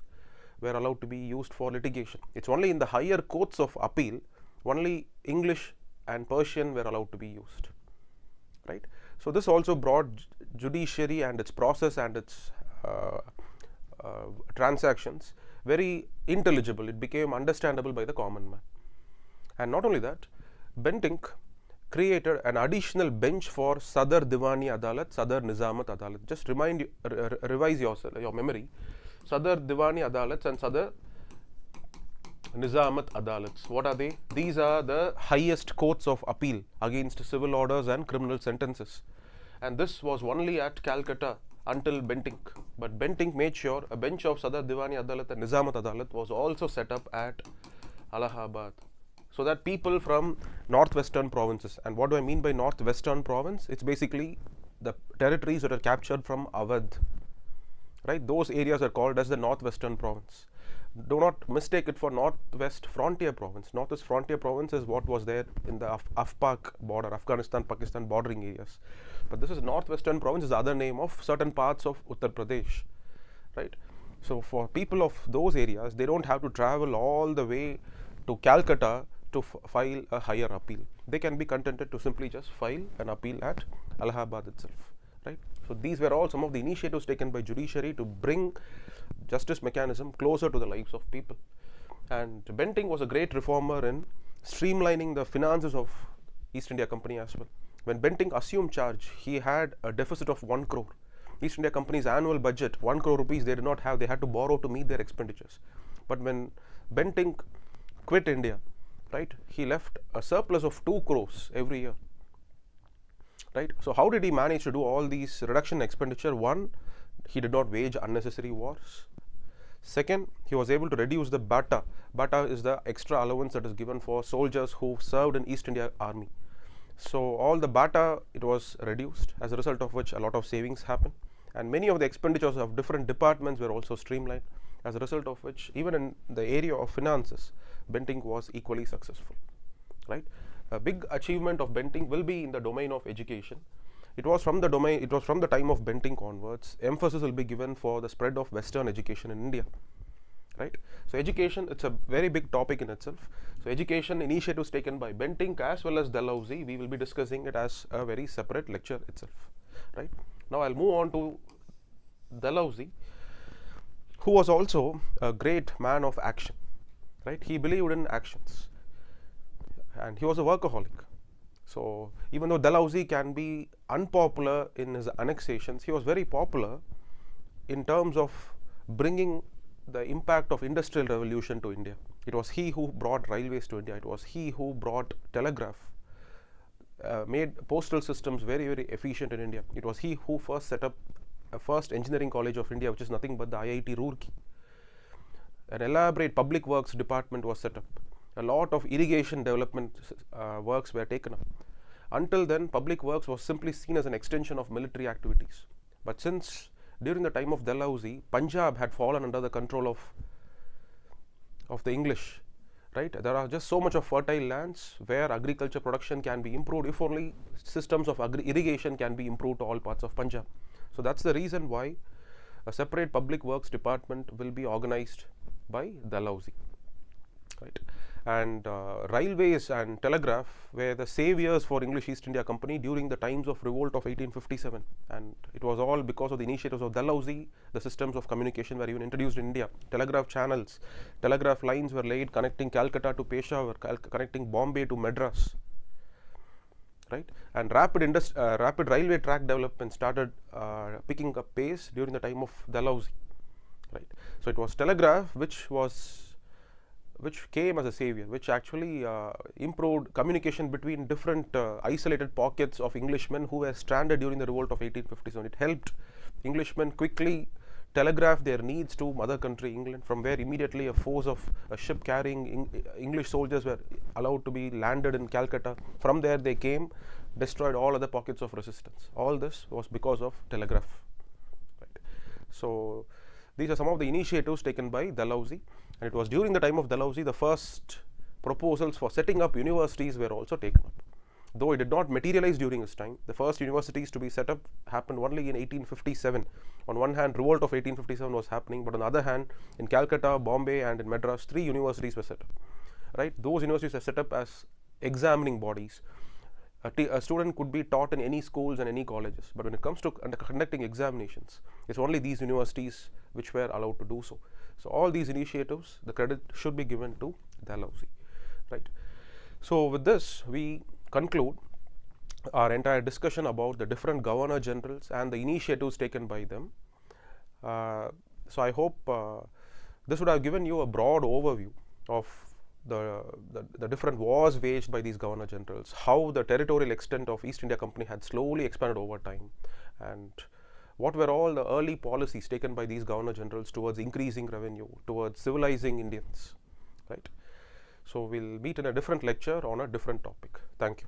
were allowed to be used for litigation. It's only in the higher courts of appeal, only English and Persian were allowed to be used, right? So this also brought judiciary and its process and its transactions very intelligible. It became understandable by the common man. And not only that, Bentinck created an additional bench for Sadar Diwani Adalats, Sadar Nizamat Adalats. Just revise your memory. Sadar Diwani Adalats and Sadar Nizamat Adalats. What are they? These are the highest courts of appeal against civil orders and criminal sentences. And this was only at Calcutta until Bentinck. But Bentinck made sure a bench of Sadar Diwani Adalat and Nizamat Adalat was also set up at Allahabad, so that people from northwestern provinces, and what do I mean by northwestern province? It's basically the territories that are captured from Oudh, right? Those areas are called as the northwestern province. Do not mistake it for northwest frontier province. Northwest frontier province is what was there in the Afpak border, Afghanistan-Pakistan bordering areas. But this is northwestern province, is the other name of certain parts of Uttar Pradesh, right? So for people of those areas, they don't have to travel all the way to Calcutta to file a higher appeal. They can be contented to simply just file an appeal at Allahabad itself, right? So these were all some of the initiatives taken by judiciary to bring justice mechanism closer to the lives of people. And Bentinck was a great reformer in streamlining the finances of East India Company as well. When Bentinck assumed charge, he had a deficit of 1 crore. East India Company's annual budget, 1 crore rupees, they did not have, they had to borrow to meet their expenditures. But when Bentinck quit India, right, he left a surplus of 2 crores every year. Right. So how did he manage to do all these reduction in expenditure? One, he did not wage unnecessary wars. Second, he was able to reduce the bata. Bata is the extra allowance that is given for soldiers who served in East India Army. So all the bata, it was reduced, as a result of which a lot of savings happened, and many of the expenditures of different departments were also streamlined, as a result of which even in the area of finances, Bentinck was equally successful. Right. A big achievement of Bentinck will be in the domain of education. It was from the time of Bentinck onwards, emphasis will be given for the spread of Western education in India. Right. So education, it's a very big topic in itself. So education initiatives taken by Bentinck as well as Dalhousie, we will be discussing it as a very separate lecture itself. Right. Now I'll move on to Dalhousie, who was also a great man of action. Right. He believed in actions, and he was a workaholic. So even though Dalhousie can be unpopular in his annexations, he was very popular in terms of bringing the impact of industrial revolution to India. It was he who brought railways to India. It was he who brought telegraph, made postal systems very, very efficient in India. It was he who first set up a first engineering college of India, which is nothing but the IIT Roorkee. An elaborate public works department was set up. A lot of irrigation development works were taken up. Until then, public works was simply seen as an extension of military activities. But since during the time of Dalhousie, Punjab had fallen under the control of the English, right? There are just so much of fertile lands where agriculture production can be improved if only systems of irrigation can be improved to all parts of Punjab. So that's the reason why a separate public works department will be organized by Dalhousie. Right. And railways and telegraph were the saviors for English East India Company during the times of revolt of 1857, and it was all because of the initiatives of Dalhousie. The systems of communication were even introduced in India. Telegraph channels, telegraph lines were laid connecting Calcutta to Peshawar, connecting Bombay to Madras. Right. And rapid railway track development started picking up pace during the time of Dalhousie. Right. So it was telegraph which came as a savior, which actually improved communication between different isolated pockets of Englishmen who were stranded during the revolt of 1857. It helped Englishmen quickly telegraph their needs to mother country England, from where immediately a force of a ship carrying English soldiers were allowed to be landed in Calcutta. From there they came, destroyed all other pockets of resistance. All this was because of telegraph. Right. So these are some of the initiatives taken by Dalhousie, and it was during the time of Dalhousie the first proposals for setting up universities were also taken up. Though it did not materialize during his time, the first universities to be set up happened only in 1857. On one hand, revolt of 1857 was happening, but on the other hand, in Calcutta, Bombay and in Madras, 3 universities were set up. Right? Those universities are set up as examining bodies. A student could be taught in any schools and any colleges, but when it comes to conducting examinations, it's only these universities which were allowed to do so. So all these initiatives, the credit should be given to Dalhousie. Right. So with this, we conclude our entire discussion about the different governor generals and the initiatives taken by them. So I hope this would have given you a broad overview of the different wars waged by these governor generals, how the territorial extent of East India Company had slowly expanded over time, and what were all the early policies taken by these governor generals towards increasing revenue, towards civilizing Indians. Right. So we'll meet in a different lecture on a different topic. Thank you.